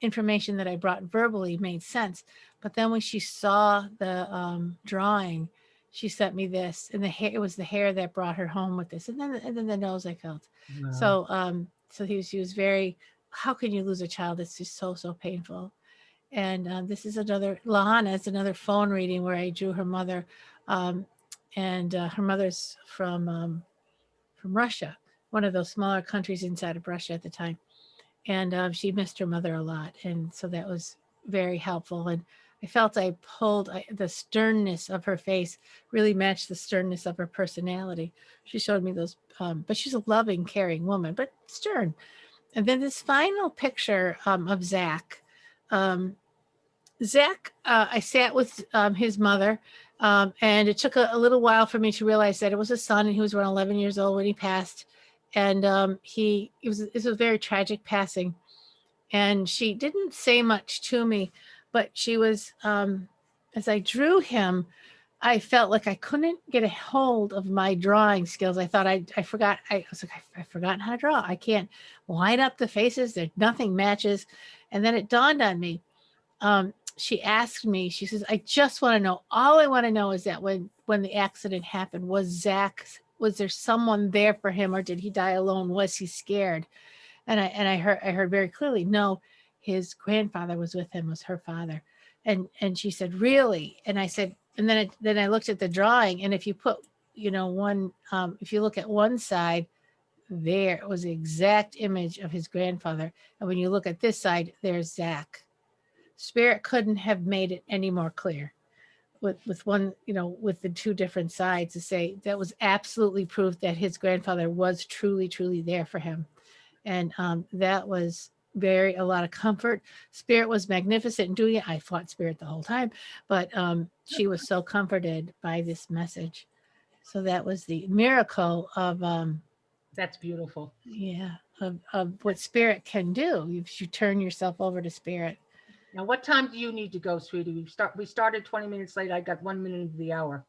S2: information that I brought verbally made sense. But then when she saw the drawing, she sent me this, and it was the hair that brought her home with this, and then the nose I felt.
S1: Wow.
S2: So he was very, how can you lose a child? It's just so painful. And this is Lahana is another phone reading where I drew her mother, and her mother's from Russia, one of those smaller countries inside of Russia at the time. And she missed her mother a lot. And so that was very helpful. And I felt the sternness of her face really matched the sternness of her personality. She showed me those, but she's a loving, caring woman, but stern. And then this final picture of Zach. Zach, I sat with his mother, and it took a little while for me to realize that it was a son, and he was around 11 years old when he passed. And it was a very tragic passing. And she didn't say much to me, but she was, as I drew him, I felt like I couldn't get a hold of my drawing skills. I thought I forgot. I was like, I've forgotten how to draw. I can't line up the faces. Nothing matches. And then it dawned on me. She asked me, she says, I just want to know, all I want to know is that when the accident happened, was there someone there for him, or did he die alone? Was he scared? And I heard very clearly, no, his grandfather was with him, was her father. And she said, really? And I said, and then I looked at the drawing, and if you put, if you look at one side, there was the exact image of his grandfather. And when you look at this side, there's Zach. Spirit couldn't have made it any more clear with one, with the two different sides, to say that was absolutely proof that his grandfather was truly, truly there for him. And that was a lot of comfort. Spirit was magnificent in doing it. I fought Spirit the whole time, but she was so comforted by this message. So that was the miracle of
S1: That's beautiful.
S2: Yeah, of what Spirit can do if you turn yourself over to Spirit.
S1: Now, what time do you need to go, sweetie? We started 20 minutes late. I got 1 minute into the hour.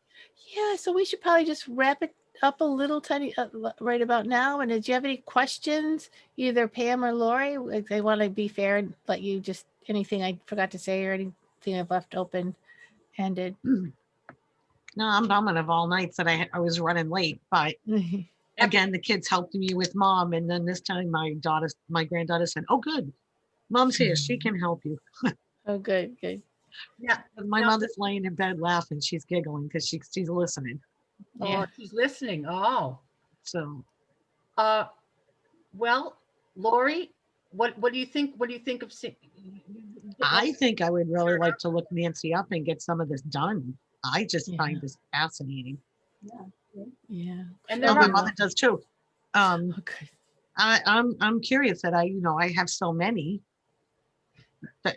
S2: Yeah, so we should probably just wrap it up a little tiny right about now. And did you have any questions, either Pam or Lori? Like, I want to be fair and let you just anything I forgot to say or anything I've left open ended.
S3: No, I'm bumming of all nights that I was running late, but again, the kids helped me with Mom, and then this time my granddaughter said, "Oh, good, Mom's here. She can help you."
S2: Oh, good.
S1: Yeah.
S3: My mother's laying in bed laughing. She's giggling because she's listening.
S2: Yeah.
S1: Oh, she's listening. Oh.
S3: So.
S1: Well, Lori, what do you think? What do you think of?
S3: I think I would really like to look Nancy up and get some of this done. I just find this fascinating.
S2: Yeah.
S1: And
S3: my mother does too.
S2: Okay.
S3: I'm curious that I have so many,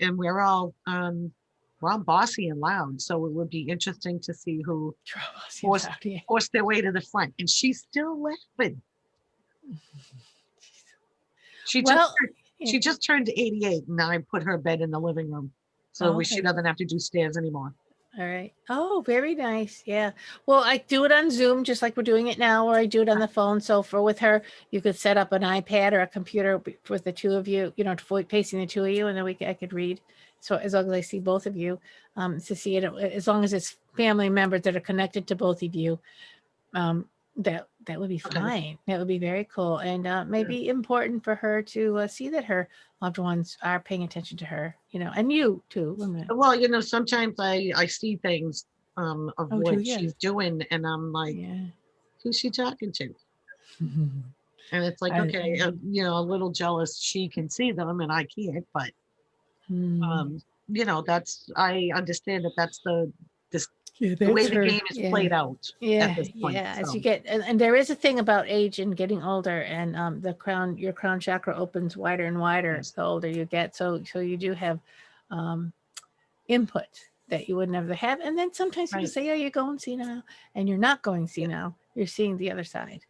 S3: and we're all bossy and loud. So it would be interesting to see who forced their way to the front. And she's still laughing. She just turned 88, and I put her bed in the living room, so she doesn't have to do stairs anymore.
S2: All right. Oh, very nice. Yeah. Well, I do it on Zoom, just like we're doing it now, or I do it on the phone. So with her, you could set up an iPad or a computer with the two of you, facing the two of you, and then I could read. So as long as I see both of you, to see it, as long as it's family members that are connected to both of you, that would be fine. Okay. That would be very cool, and maybe important for her to see that her loved ones are paying attention to her, and you too.
S3: Well, sometimes I see things of what she's doing, and I'm like, who's she talking to? And it's like, okay, a little jealous. She can see them and I can't, but I understand that's the way the game is played out at this point.
S2: As you get, and there is a thing about age and getting older, and your crown chakra opens wider and wider the older you get. So you do have input that you would never have. And then sometimes people
S3: Right.
S2: say, "Oh, you're going senile," and you're not going senile. You're seeing the other side.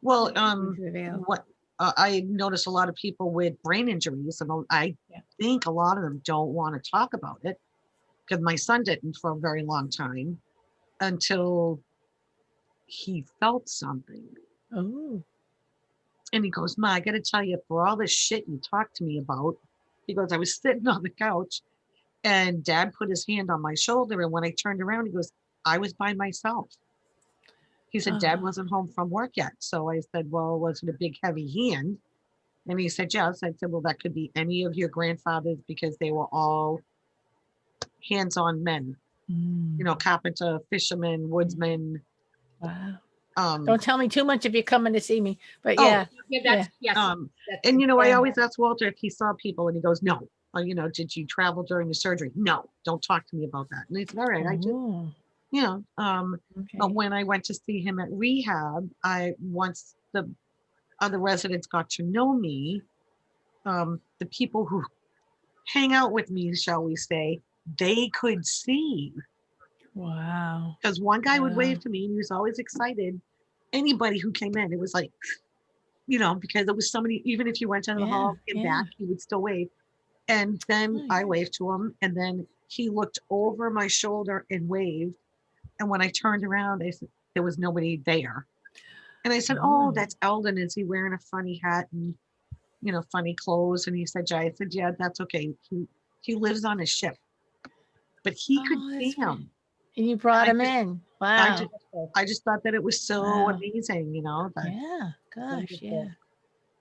S3: Well,
S2: Through the veil.
S3: what I notice a lot of people with brain injuries, and I
S2: Yeah.
S3: think a lot of them don't want to talk about it, because my son didn't for a very long time until he felt something.
S2: Oh,
S3: And he goes, "Ma, I got to tell you, for all this shit you talked to me about," he goes, "I was sitting on the couch and Dad put his hand on my shoulder. And when I turned around, he goes, I was by myself." He said, "Dad wasn't home from work yet." So I said, "Well, was it a big, heavy hand?" And he said, "Yes." I said, "Well, that could be any of your grandfathers, because they were all hands-on men,
S2: mm,
S3: you know, carpenter, fisherman, woodsman."
S2: wow.
S3: Um,
S2: Don't tell me too much if you're coming to see me. But
S3: Oh,
S2: yeah,
S1: Yeah,
S2: yeah.
S1: that's yes.
S3: um,
S1: That's
S3: and, you know, I
S2: Yeah.
S3: always ask Walter if he saw people, and he goes, "No." Or, you know, "Did you travel during the surgery?" "No, don't talk to me about that." And I said, "All right, I just,
S2: Oh,
S3: you know, but
S2: okay.
S3: when I went to see him at rehab, once the other residents got to know me, the people who hang out with me, shall we say, they could see,
S2: Wow.
S3: because one guy would
S2: Wow.
S3: wave to me and he was always excited. Anybody who came in, it was like, you know, because it was somebody, even if you went down the
S2: Yeah,
S3: hall and
S2: yeah.
S3: back, he would still wave. And then I
S2: Nice.
S3: waved to him, and then he looked over my shoulder and waved. And when I turned around, there was nobody there. And I said, "Oh,
S2: Oh.
S3: that's Eldon. Is he wearing a funny hat and, you know, funny clothes?" And he said, "Yeah." I said, "Yeah, that's okay. He lives on a ship." But he could
S2: Oh,
S3: see
S2: that's great.
S3: him.
S2: And you brought
S3: I
S2: him
S3: just,
S2: in.
S3: I
S2: Wow.
S3: just, I just thought that it was so
S2: Wow.
S3: amazing, you know, that
S2: Yeah. Gosh. Yeah.
S1: wonderful.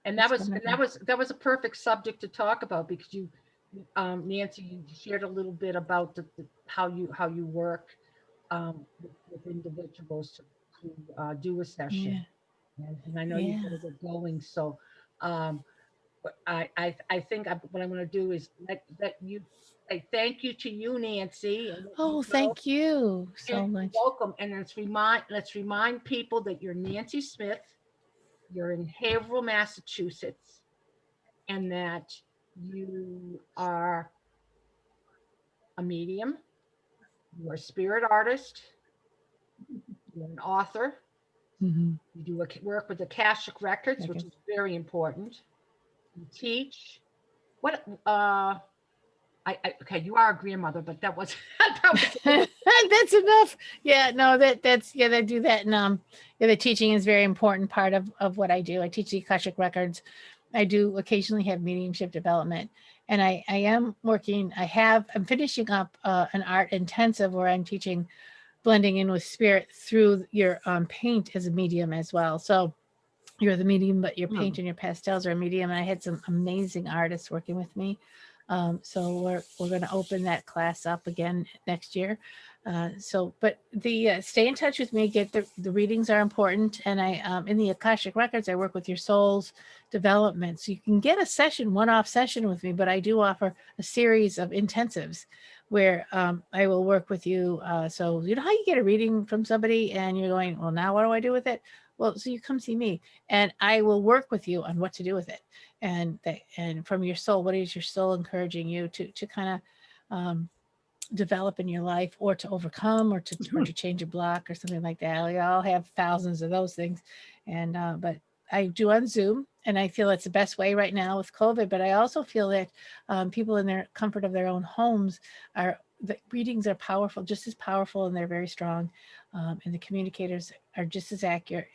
S1: And
S2: That's
S1: that
S2: wonderful.
S1: was a perfect subject to talk about, because you, Nancy, you shared a little bit about how you work with individuals to do a session,
S2: Yeah.
S1: and I know you
S2: Yeah.
S1: got to get going. So, but I think what I'm going to do is let you say thank you to you, Nancy, and let you
S2: Oh,
S1: go.
S2: thank you
S1: And
S2: so
S1: you're
S2: much.
S1: welcome. And let's remind people that you're Nancy Smith. You're in Haverhill, Massachusetts, and that you are a medium, you're a spirit artist, you're an author,
S2: Mhm.
S1: you do work with Akashic Records, which
S2: Okay.
S1: is very important. You teach. What? Okay, you are a grandmother, but that was that was
S2: That's enough. Yeah, no, that's yeah, they do that. And yeah, the teaching is a very important part of what I do. I teach the Akashic Records. I do occasionally have mediumship development. And I am working, I'm finishing up an art intensive where I'm teaching blending in with spirit through your paint as a medium as well. So you're the medium, but your paint and your pastels are a medium. And I had some amazing artists working with me. So we're going to open that class up again next year. But the stay in touch with me. Get the readings are important, and I in the Akashic Records I work with your soul's development. So you can get a one-off session with me, but I do offer a series of intensives where I will work with you. So you know how you get a reading from somebody and you're going, well, now what do I do with it? Well, so you come see me, and I will work with you on what to do with it, and from your soul, what is your soul encouraging you to kind of develop in your life, or to overcome, or to change a block, or something like that. We all have thousands of those things, and but I do on Zoom, and I feel it's the best way right now with COVID. But I also feel that people in their comfort of their own homes the readings are powerful, just as powerful, and they're very strong. And the communicators are just as active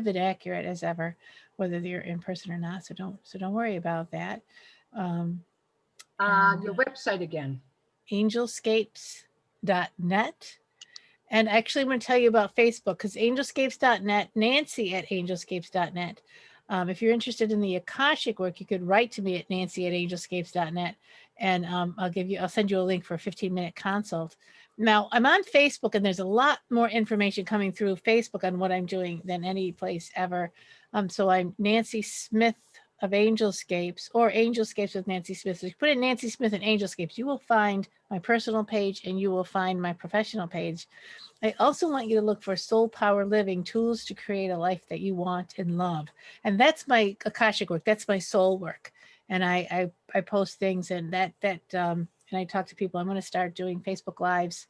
S2: and accurate as ever, whether they're in person or not. So don't worry about that. Um,
S1: your website again.
S2: Angelscapes.net. And actually, I'm going to tell you about Facebook, because angelscapes.net, Nancy at angelscapes.net. If you're interested in the Akashic work, you could write to me at Nancy at angelscapes.net, and I'll send you a link for a 15-minute consult. Now, I'm on Facebook, and there's a lot more information coming through Facebook on what I'm doing than any place ever. So I'm Nancy Smith of Angelscapes, or Angelscapes with Nancy Smith. So if you put in Nancy Smith and Angelscapes, you will find my personal page and you will find my professional page. I also want you to look for Soul Power Living, tools to create a life that you want and love. And that's my Akashic work. That's my soul work. And I post things, and that and I talk to people, I'm going to start doing Facebook Lives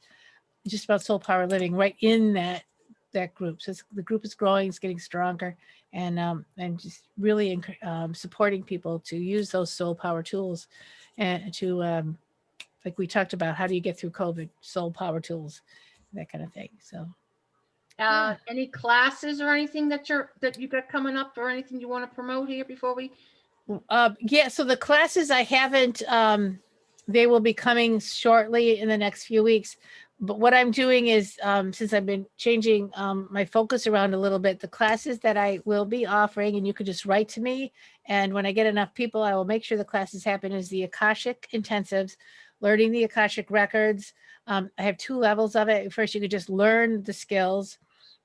S2: just about soul power living right in that group. So the group is growing, it's getting stronger, and just really supporting people to use those soul power tools and to like we talked about, how do you get through COVID? Soul power tools, that kind of thing. So
S1: any classes or anything that you got coming up, or anything you want to promote here before we?
S2: Yeah, so the classes I haven't, they will be coming shortly in the next few weeks. But what I'm doing is, since I've been changing my focus around a little bit, the classes that I will be offering, and you could just write to me, and when I get enough people, I will make sure the classes happen, is the Akashic Intensives, learning the Akashic Records. I have 2 levels of it. First, you could just learn the skills.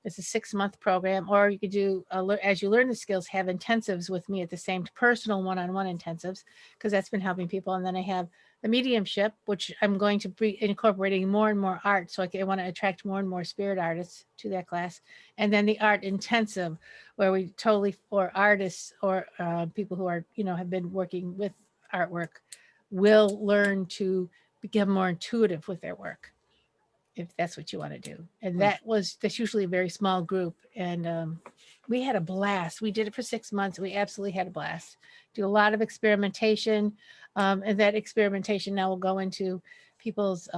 S2: It's a 6-month program, or you could do, as you learn the skills, have intensives with me at the same personal one-on-one intensives, because that's been helping people. And then I have the mediumship, which I'm going to be incorporating more and more art. So I want to attract more and more spirit artists to that class. And then the art intensive, where we totally, for artists or people who are, have been working with artwork, will learn to become more intuitive with their work, if that's what you want to do. And that's usually a very small group. And we had a blast. We did it for 6 months. We absolutely had a blast. Do a lot of experimentation. And that experimentation now will go into people's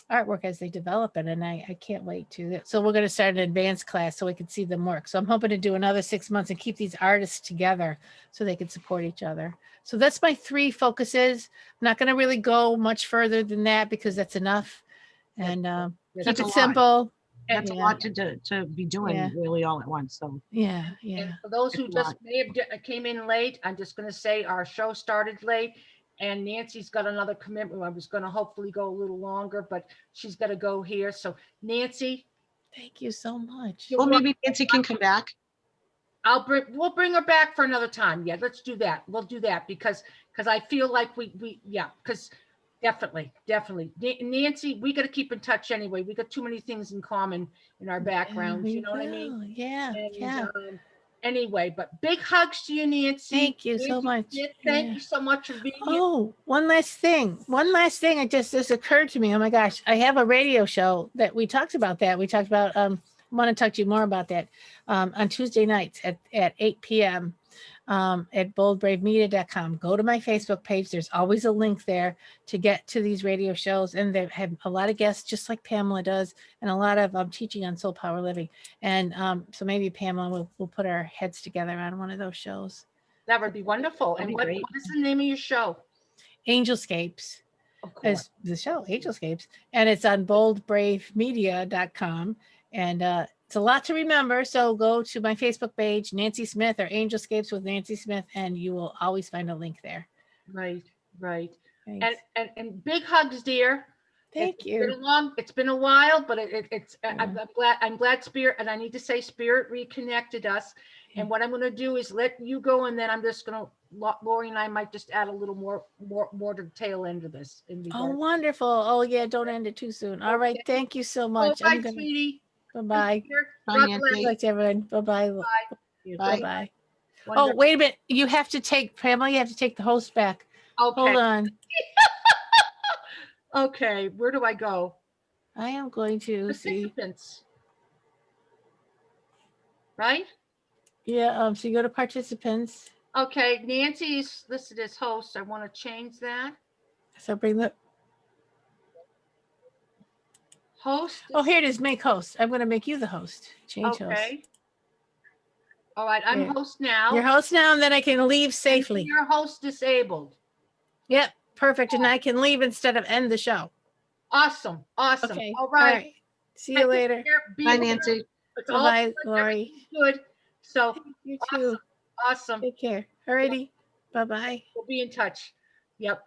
S2: artwork as they develop it. And I can't wait to. So we're going to start an advanced class so we can see them work. So I'm hoping to do another 6 months and keep these artists together so they can support each other. So that's my 3 focuses. I'm not going to really go much further than that, because that's enough. And keep it simple.
S3: That's a lot to be doing really all at once. So
S2: yeah.
S1: And for those who just may have came in late, I'm just going to say our show started late, and Nancy's got another commitment. I was going to hopefully go a little longer, but she's got to go here. So Nancy,
S2: thank you so much.
S3: Well, maybe Nancy can come back.
S1: We'll bring her back for another time. Yeah, let's do that. We'll do that because I feel like because definitely. Nancy, we got to keep in touch anyway. We got too many things in common in our backgrounds. You know what I mean?
S2: Yeah.
S1: Anyway, but big hugs to you, Nancy.
S2: Thank you so much.
S1: Thank you so much for being here.
S2: Oh, one last thing. It just occurred to me. Oh my gosh. I have a radio show that we talked about I want to talk to you more about that on Tuesday nights at 8 p.m. At boldbravemedia.com. Go to my Facebook page. There's always a link there to get to these radio shows. And they have a lot of guests, just like Pamela does, and a lot of teaching on soul power living. And so maybe Pamela will put our heads together on one of those shows.
S1: That would be wonderful. And what is the name of your show?
S2: Angelscapes. Of course. Is the show, Angelscapes. And it's on boldbravemedia.com. And it's a lot to remember. So go to my Facebook page, Nancy Smith, or Angelscapes with Nancy Smith, and you will always find a link there.
S1: Right.
S2: Thanks.
S1: And big hugs, dear.
S2: Thank you.
S1: It's been a while, but I'm glad Spirit, and I need to say Spirit reconnected us. And what I'm going to do is let you go, and then I'm just going to, Lori and I might just add a little more to the tail end of this.
S2: Oh, wonderful. Oh yeah, don't end it too soon. All right, thank you so much.
S1: Bye, sweetie.
S2: Bye-bye.
S3: Bye,
S2: everyone. Bye-bye.
S3: Bye.
S2: Bye-bye. Oh, wait a minute. You have to take, Pamela, the host back.
S1: Okay.
S2: Hold on.
S1: Okay, where do I go?
S2: I am going to see.
S1: Right?
S2: Yeah, so you go to participants.
S1: Okay, Nancy is listed as host. I want to change that.
S2: So bring the
S1: host.
S2: Oh, here it is. Make host. I'm going to make you the host. Change host.
S1: All right, I'm host now.
S2: You're host now, and then I can leave safely.
S1: Your host disabled.
S2: Yep, perfect. And I can leave instead of end the show.
S1: Awesome.
S2: Okay.
S1: All right.
S2: See you later.
S3: Bye, Nancy.
S2: Bye, Lori.
S1: Good. So
S2: you too.
S1: Awesome.
S2: Take care. Alrighty. Bye-bye.
S1: We'll be in touch. Yep.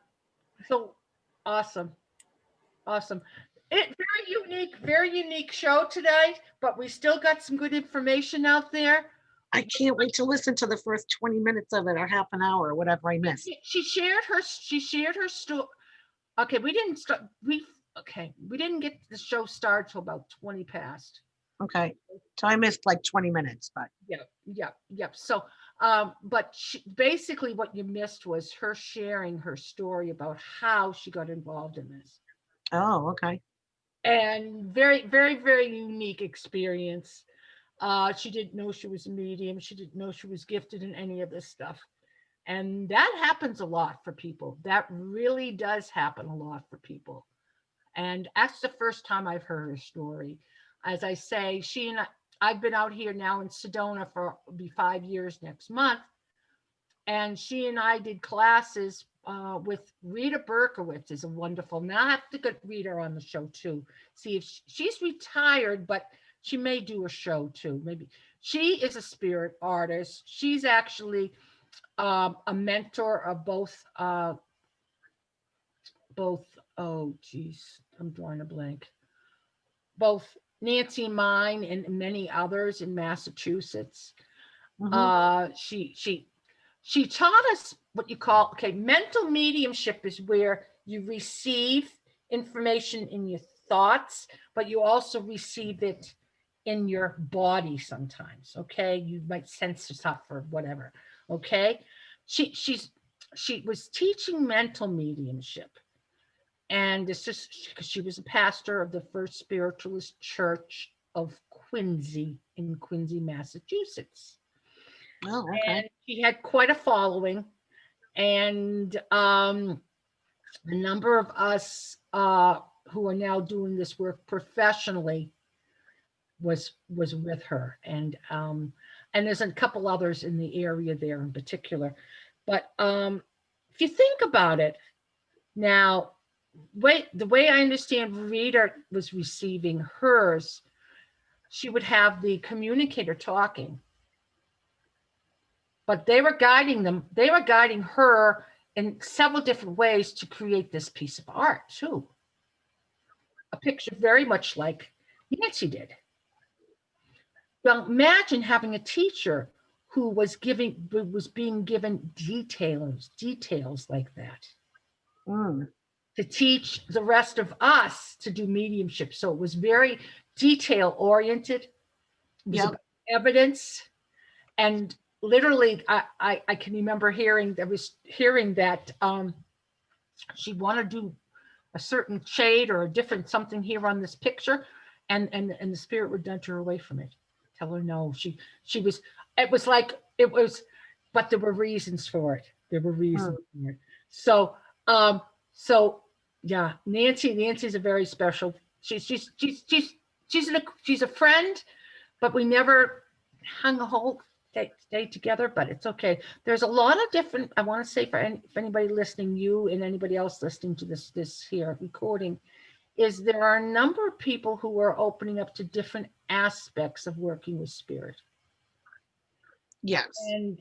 S1: So awesome. Very unique show today, but we still got some good information out there.
S3: I can't wait to listen to the first 20 minutes of it, or half an hour, or whatever I missed.
S1: She shared her story. Okay, we didn't get the show started till about 20 past.
S3: Okay. So I missed like 20 minutes, but
S1: Yep. So, but basically what you missed was her sharing her story about how she got involved in this.
S3: oh, okay.
S1: And very, very, very unique experience. She didn't know she was a medium. She didn't know she was gifted in any of this stuff. And that happens a lot for people. That really does happen a lot for people. And that's the first time I've heard her story. As I say, I've been out here now in Sedona for be 5 years next month. And she and I did classes with Rita Berkowitz is a wonderful. Now I have to get Rita on the show too. See if she's retired, but she may do a show too. Maybe she is a spirit artist. She's actually a mentor of both. Oh, geez, I'm drawing a blank. Both Nancy Mine and many others in Massachusetts.
S3: Mhm.
S1: She taught us what you call, okay, mental mediumship is where you receive information in your thoughts, but you also receive it in your body sometimes. Okay, you might sense stuff or whatever. Okay, she was teaching mental mediumship, and this is because she was a pastor of the First Spiritualist Church of Quincy in Quincy, Massachusetts.
S3: Oh, okay.
S1: And she had quite a following, and a number of us who are now doing this work professionally was with her, and there's a couple others in the area there in particular. But if you think about it now, the way I understand Rita was receiving hers, she would have the communicator talking, but they were guiding her in several different ways to create this piece of art too. A picture very much like Nancy did. Well, imagine having a teacher who was being given details like that
S3: Mm.
S1: to teach the rest of us to do mediumship. So it was very detail oriented. It was
S3: Yep.
S1: about evidence. And literally, I can remember hearing that she wanted to do a certain shade or a different something here on this picture, and the spirit would nudge her away from it, tell her no. She was. It was like it was, but there were reasons for it. There were reasons
S3: Mm.
S1: for it. So so yeah, Nancy's a very special. She's a friend, but we never hung a whole day together, but it's okay. There's a lot of different, I want to say if anybody listening, you and anybody else listening to this here recording, is there are a number of people who are opening up to different aspects of working with spirit.
S3: Yes.
S1: And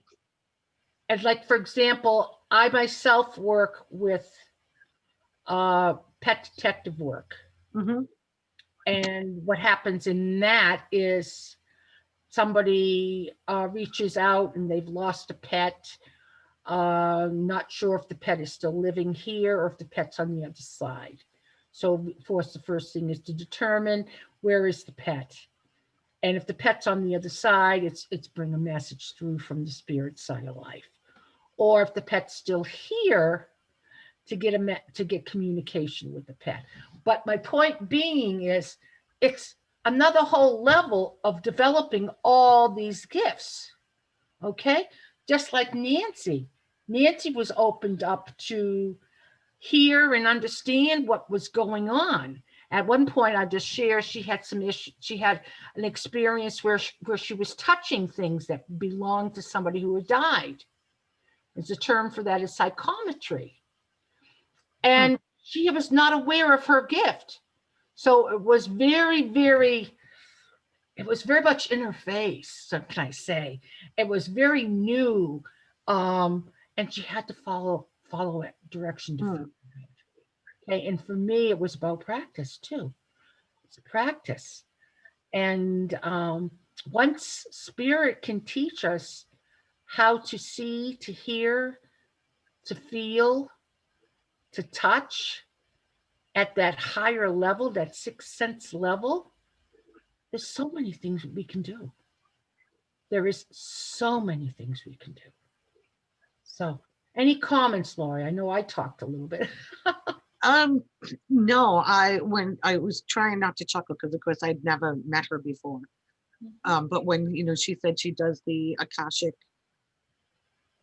S1: like, for example, I myself work with pet detective work.
S3: Hmm.
S1: And what happens in that is somebody reaches out and they've lost a pet. Not sure if the pet is still living here or if the pet's on the other side. So, of course, the first thing is to determine where is the pet. And if the pet's on the other side, it's bring a message through from the spirit side of life. Or if the pet's still here, to get communication with the pet. But my point being is, it's another whole level of developing all these gifts. Okay, just like Nancy was opened up to hear and understand what was going on. At one point, I just shared she had some issue. She had an experience where she was touching things that belonged to somebody who had died. There's a term for that is psychometry.
S3: Mm.
S1: And she was not aware of her gift. So it was it was very much in her face, so can I say. It was very new. And she had to follow it direction to
S3: Mm.
S1: okay. And for me, it was about practice too. It's a practice. And once spirit can teach us how to see, to hear, to feel, to touch, at that higher level, that sixth sense level, There's so many things we can do. There is so many things we can do. So, any comments, Lori? I know I talked a little bit.
S3: No, when I was trying not to chuckle because of course I'd never met her before. But when, she said she does the Akashic,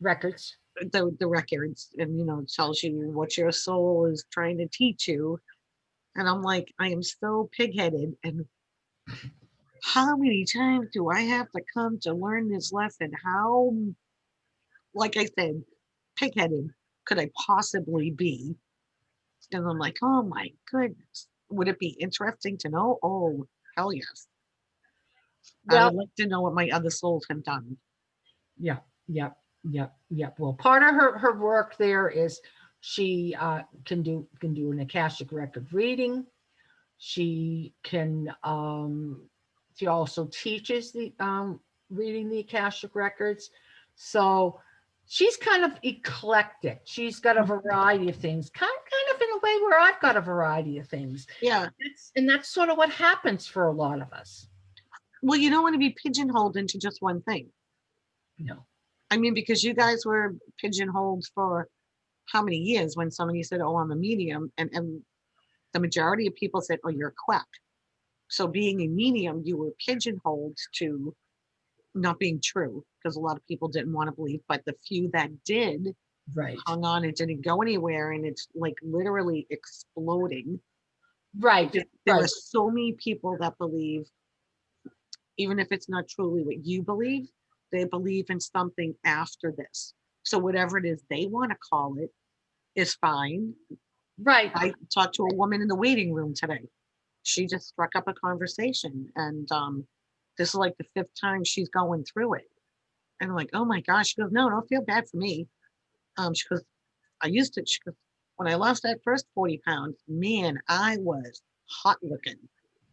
S1: Records.
S3: the records, and, tells you what your soul is trying to teach you. And I'm like, I am so pigheaded. And how many times do I have to come to learn this lesson? How, like I said, pigheaded could I possibly be? And I'm like, oh my goodness. Would it be interesting to know? Oh, hell yes. I
S1: Well,
S3: would like to know what my other souls have done.
S1: yeah. Well, part of her work there is she can do an Akashic record reading. She can she also teaches the reading the Akashic records. So she's kind of eclectic. She's got a variety of things, kind of in a way where I've got a variety of things.
S3: Yeah.
S1: And that's sort of what happens for a lot of us.
S3: Well, you don't want to be pigeonholed into just one thing.
S1: No.
S3: I mean, because you guys were pigeonholed for how many years when somebody said, oh, I'm a medium, and the majority of people said, oh, you're a quack. So being a medium, you were pigeonholed to not being true because a lot of people didn't want to believe, but the few that did
S1: Right.
S3: hung on and didn't go anywhere, and it's like literally exploding.
S1: Right.
S3: There are so many people that believe, even if it's not truly what you believe, they believe in something after this. So whatever it is they want to call it is fine.
S1: Right.
S3: I talked to a woman in the waiting room today. She just struck up a conversation, and this is like the 5th time she's going through it. And I'm like, oh my gosh. She goes, no, don't feel bad for me. She goes, she goes, when I lost that first 40 pounds, man, I was hot looking.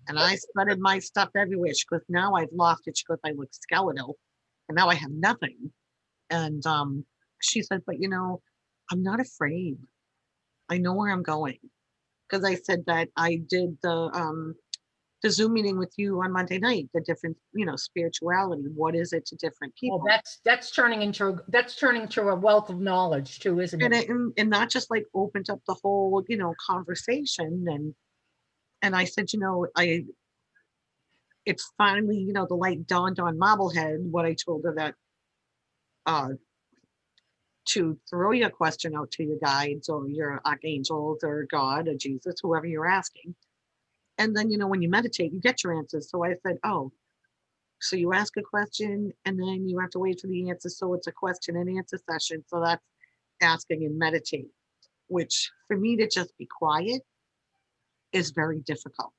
S3: And I spreaded my stuff everywhere. She goes, now I've lost it. She goes, I look skeletal. And now I have nothing. And she said, but I'm not afraid. I know where I'm going. Because I said that I did the Zoom meeting with you on Monday night, the different, spirituality. What is it to different people?
S1: Well, that's turning into a wealth of knowledge too, isn't it?
S3: And not just like opened up the whole, conversation. And I said, it's finally, the light dawned on Marblehead, what I told her that to throw your question out to your guides or your archangels or God or Jesus, whoever you're asking. And then, when you meditate, you get your answers. So I said, oh, so you ask a question and then you have to wait for the answer. So it's a question and answer session. So that's asking and meditate, which for me to just be quiet is very difficult.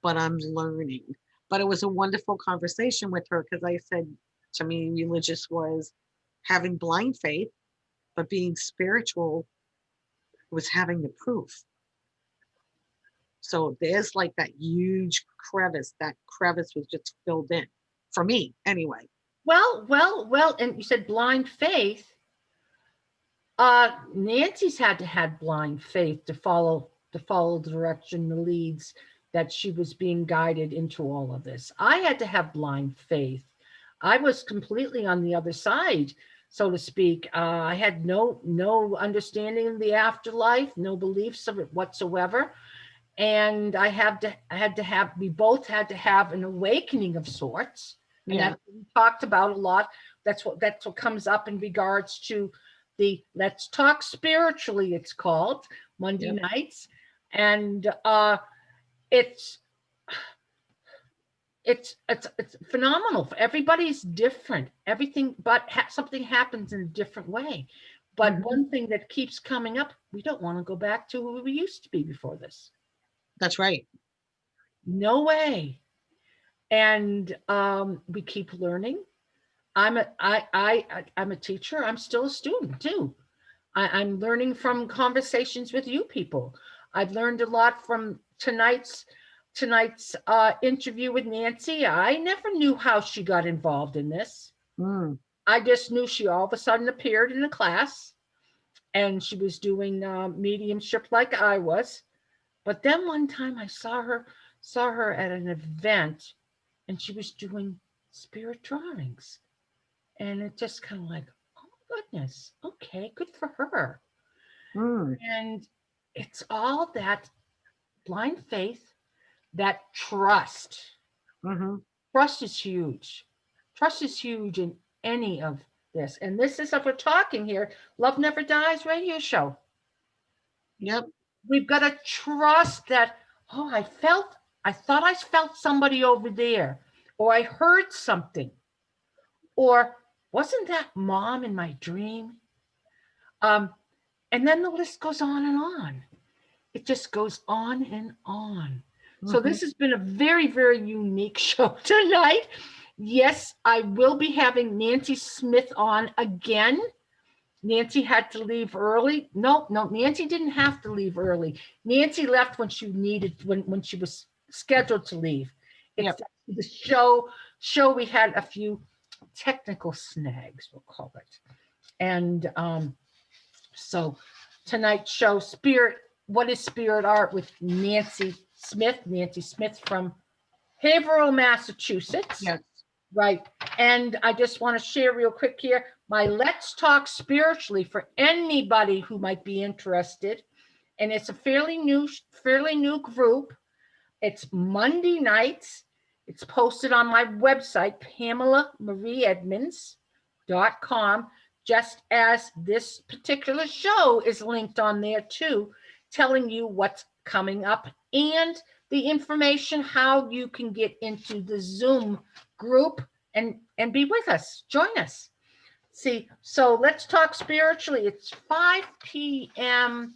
S3: But I'm learning. But it was a wonderful conversation with her because I said, to me, religious was having blind faith, but being spiritual was having the proof. So there's like that huge crevice. That crevice was just filled in for me anyway.
S1: Well, and you said blind faith. Nancy's had to have blind faith to follow the direction, the leads that she was being guided into all of this. I had to have blind faith. I was completely on the other side, so to speak. I had no understanding of the afterlife, no beliefs of it whatsoever. And we both had to have an awakening of sorts. And that's what we talked about a lot. That's what comes up in regards to the Let's Talk Spiritually, it's called, Monday nights. And it's phenomenal. Everybody's different. Everything, but something happens in a different way. But one thing that keeps coming up, we don't want to go back to who we used to be before this.
S3: That's right.
S1: No way. And we keep learning. I'm a teacher. I'm still a student too. I'm learning from conversations with you people. I've learned a lot from tonight's interview with Nancy. I never knew how she got involved in this. I just knew she all of a sudden appeared in a class and she was doing mediumship like I was. But then one time I saw her saw her at an event and she was doing spirit drawings. And it just kind of like, oh my goodness, okay, good for her.
S3: Mm.
S1: And it's all that blind faith, that trust.
S3: Mm-hmm.
S1: Trust is huge. Trust is huge in any of this. And this is what we're talking here. Love Never Dies radio show.
S3: Yep.
S1: We've got to trust that, oh, I thought I felt somebody over there, or I heard something, or wasn't that mom in my dream? And then the list goes on and on. It just goes on and on. So
S3: Mm-hmm.
S1: this has been a very, very unique show tonight. Yes, I will be having Nancy Smith on again. Nancy had to leave early. No, Nancy didn't have to leave early. Nancy left when she needed, when she was scheduled to leave. It's
S3: Yep.
S1: the show we had a few technical snags, we'll call it. And so tonight's show, What is Spirit Art with Nancy Smith from Haverhill, Massachusetts.
S3: Yes.
S1: Right. And I just want to share real quick here my Let's Talk Spiritually for anybody who might be interested. And it's a fairly new group. It's Monday nights. It's posted on my website, PamelaMarieEdmunds.com, just as this particular show is linked on there too, telling you what's coming up and the information how you can get into the Zoom group and be with us. Join us. See, so Let's Talk Spiritually. It's 5 p.m.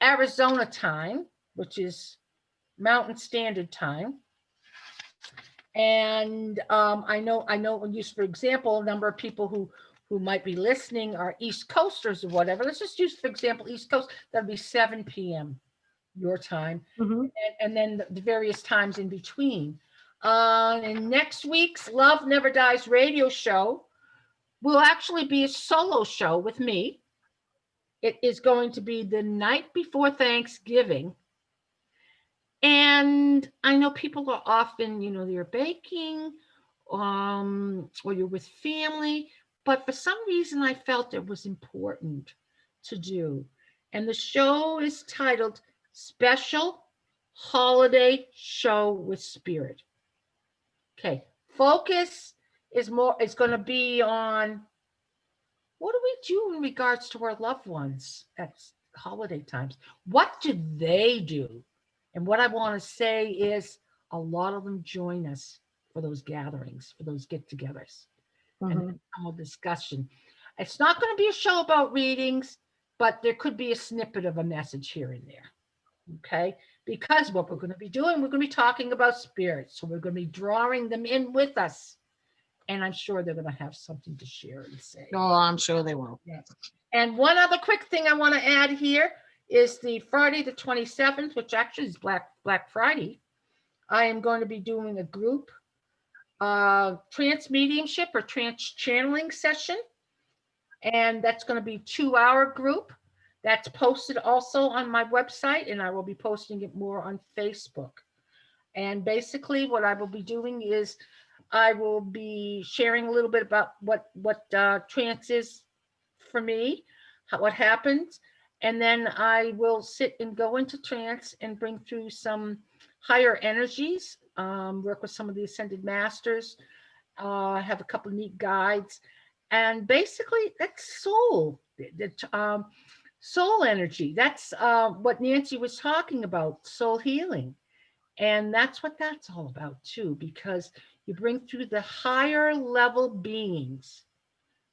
S1: Arizona time, which is Mountain Standard Time. And I know when use, for example, a number of people who might be listening are East Coasters or whatever. Let's just use, for example, East Coast. That'd be 7 p.m. your time.
S3: Mm-hmm.
S1: And then the various times in between. And next week's Love Never Dies radio show will actually be a solo show with me. It is going to be the night before Thanksgiving. And I know people are often, they're baking, or you're with family, but for some reason I felt it was important to do. And the show is titled Special Holiday Show with Spirit. Okay, focus is going to be on what do we do in regards to our loved ones at holiday times? What do they do? And what I want to say is a lot of them join us for those gatherings, for those get-togethers, and a discussion. It's not going to be a show about readings, but there could be a snippet of a message here and there. Okay? Because what we're going to be doing, we're going to be talking about spirits. So we're going to be drawing them in with us. And I'm sure they're going to have something to share and say.
S3: Oh, I'm sure they will.
S1: Yes. And one other quick thing I want to add here is the Friday the 27th, which actually is Black Friday. I am going to be doing a group trance mediumship or trance channeling session. And that's going to be a 2-hour group. That's posted also on my website, and I will be posting it more on Facebook. And basically what I will be doing is I will be sharing a little bit about what trance is for me, what happens. And then I will sit and go into trance and bring through some higher energies, work with some of the ascended masters, have a couple of neat guides. And basically that's soul energy. That's what Nancy was talking about, soul healing. And that's what that's all about too, because you bring through the higher level beings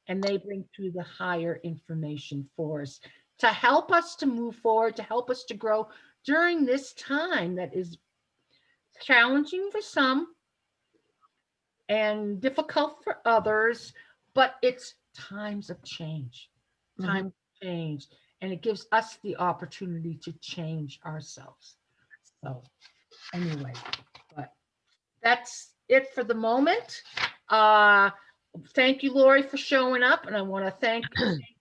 S1: and they bring through the higher information for us to help us to move forward, to help us to grow during this time that is challenging for some and difficult for others, but it's times of change, time of change, and it gives us the opportunity to change ourselves. So anyway, but that's it for the moment. Thank you, Lori, for showing up. And I want to thank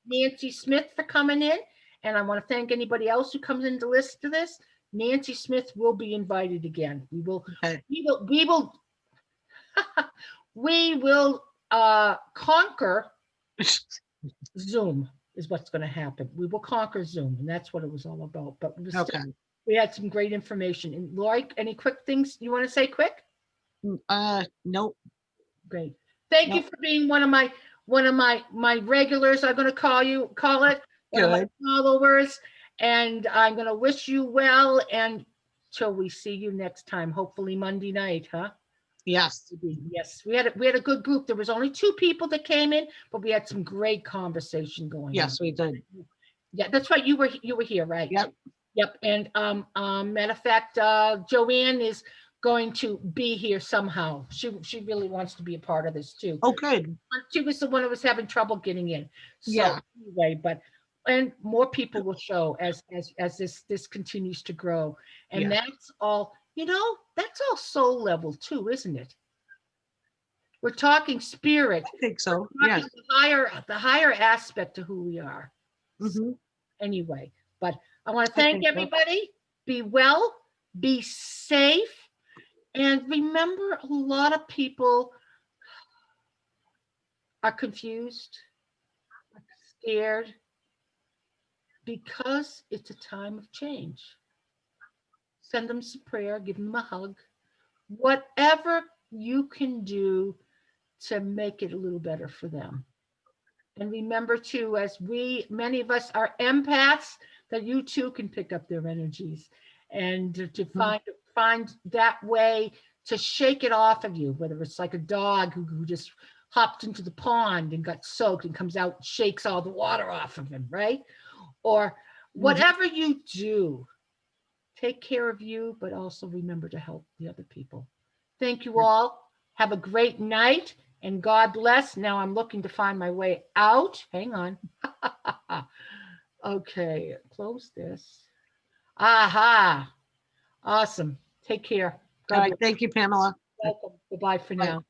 S1: Nancy Smith for coming in. And I want to thank anybody else who comes in to listen to this. Nancy Smith will be invited again. We will,
S3: Okay.
S1: we will conquer Zoom is what's going to happen. We will conquer Zoom, and that's what it was all about. But
S3: Okay.
S1: we had some great information. And Lori, any quick things you want to say quick?
S3: Nope.
S1: Great. Thank you
S3: Nope.
S1: for being one of my regulars. I'm going to call it one of my
S3: Good.
S1: followers, and I'm going to wish you well. And till we see you next time, hopefully Monday night, huh?
S3: Yes.
S1: Yes, we had a good group. There was only 2 people that came in, but we had some great conversation going on.
S3: Yes, we did.
S1: Yeah, that's right. You were here, right?
S3: Yep.
S1: Yep. And matter of fact, Joanne is going to be here somehow. She really wants to be a part of this too.
S3: Oh, good.
S1: She was the one who was having trouble getting in. So
S3: Yeah.
S1: anyway, and more people will show as this continues to grow. And
S3: Yeah.
S1: that's all, that's all soul level too, isn't it? We're talking spirit.
S3: I think so.
S1: We're
S3: Yes.
S1: talking the higher aspect of who we are.
S3: Mm-hmm.
S1: Anyway, but I want to
S3: I
S1: thank
S3: think so.
S1: everybody. Be well, be safe, and remember, a lot of people are confused, scared, because it's a time of change. Send them some prayer, give them a hug, whatever you can do to make it a little better for them. And remember too, as many of us are empaths, that you too can pick up their energies, and to find that way to shake it off of you, whether it's like a dog who just hopped into the pond and got soaked and comes out and shakes all the water off of him, right? Or whatever you do, take care of you, but also remember to help the other people. Thank you all. Have a great night, and God bless. Now I'm looking to find my way out. Hang on. Okay, close this. Aha. Awesome. Take care.
S3: All right. Thank you, Pamela.
S1: Welcome. Goodbye for now.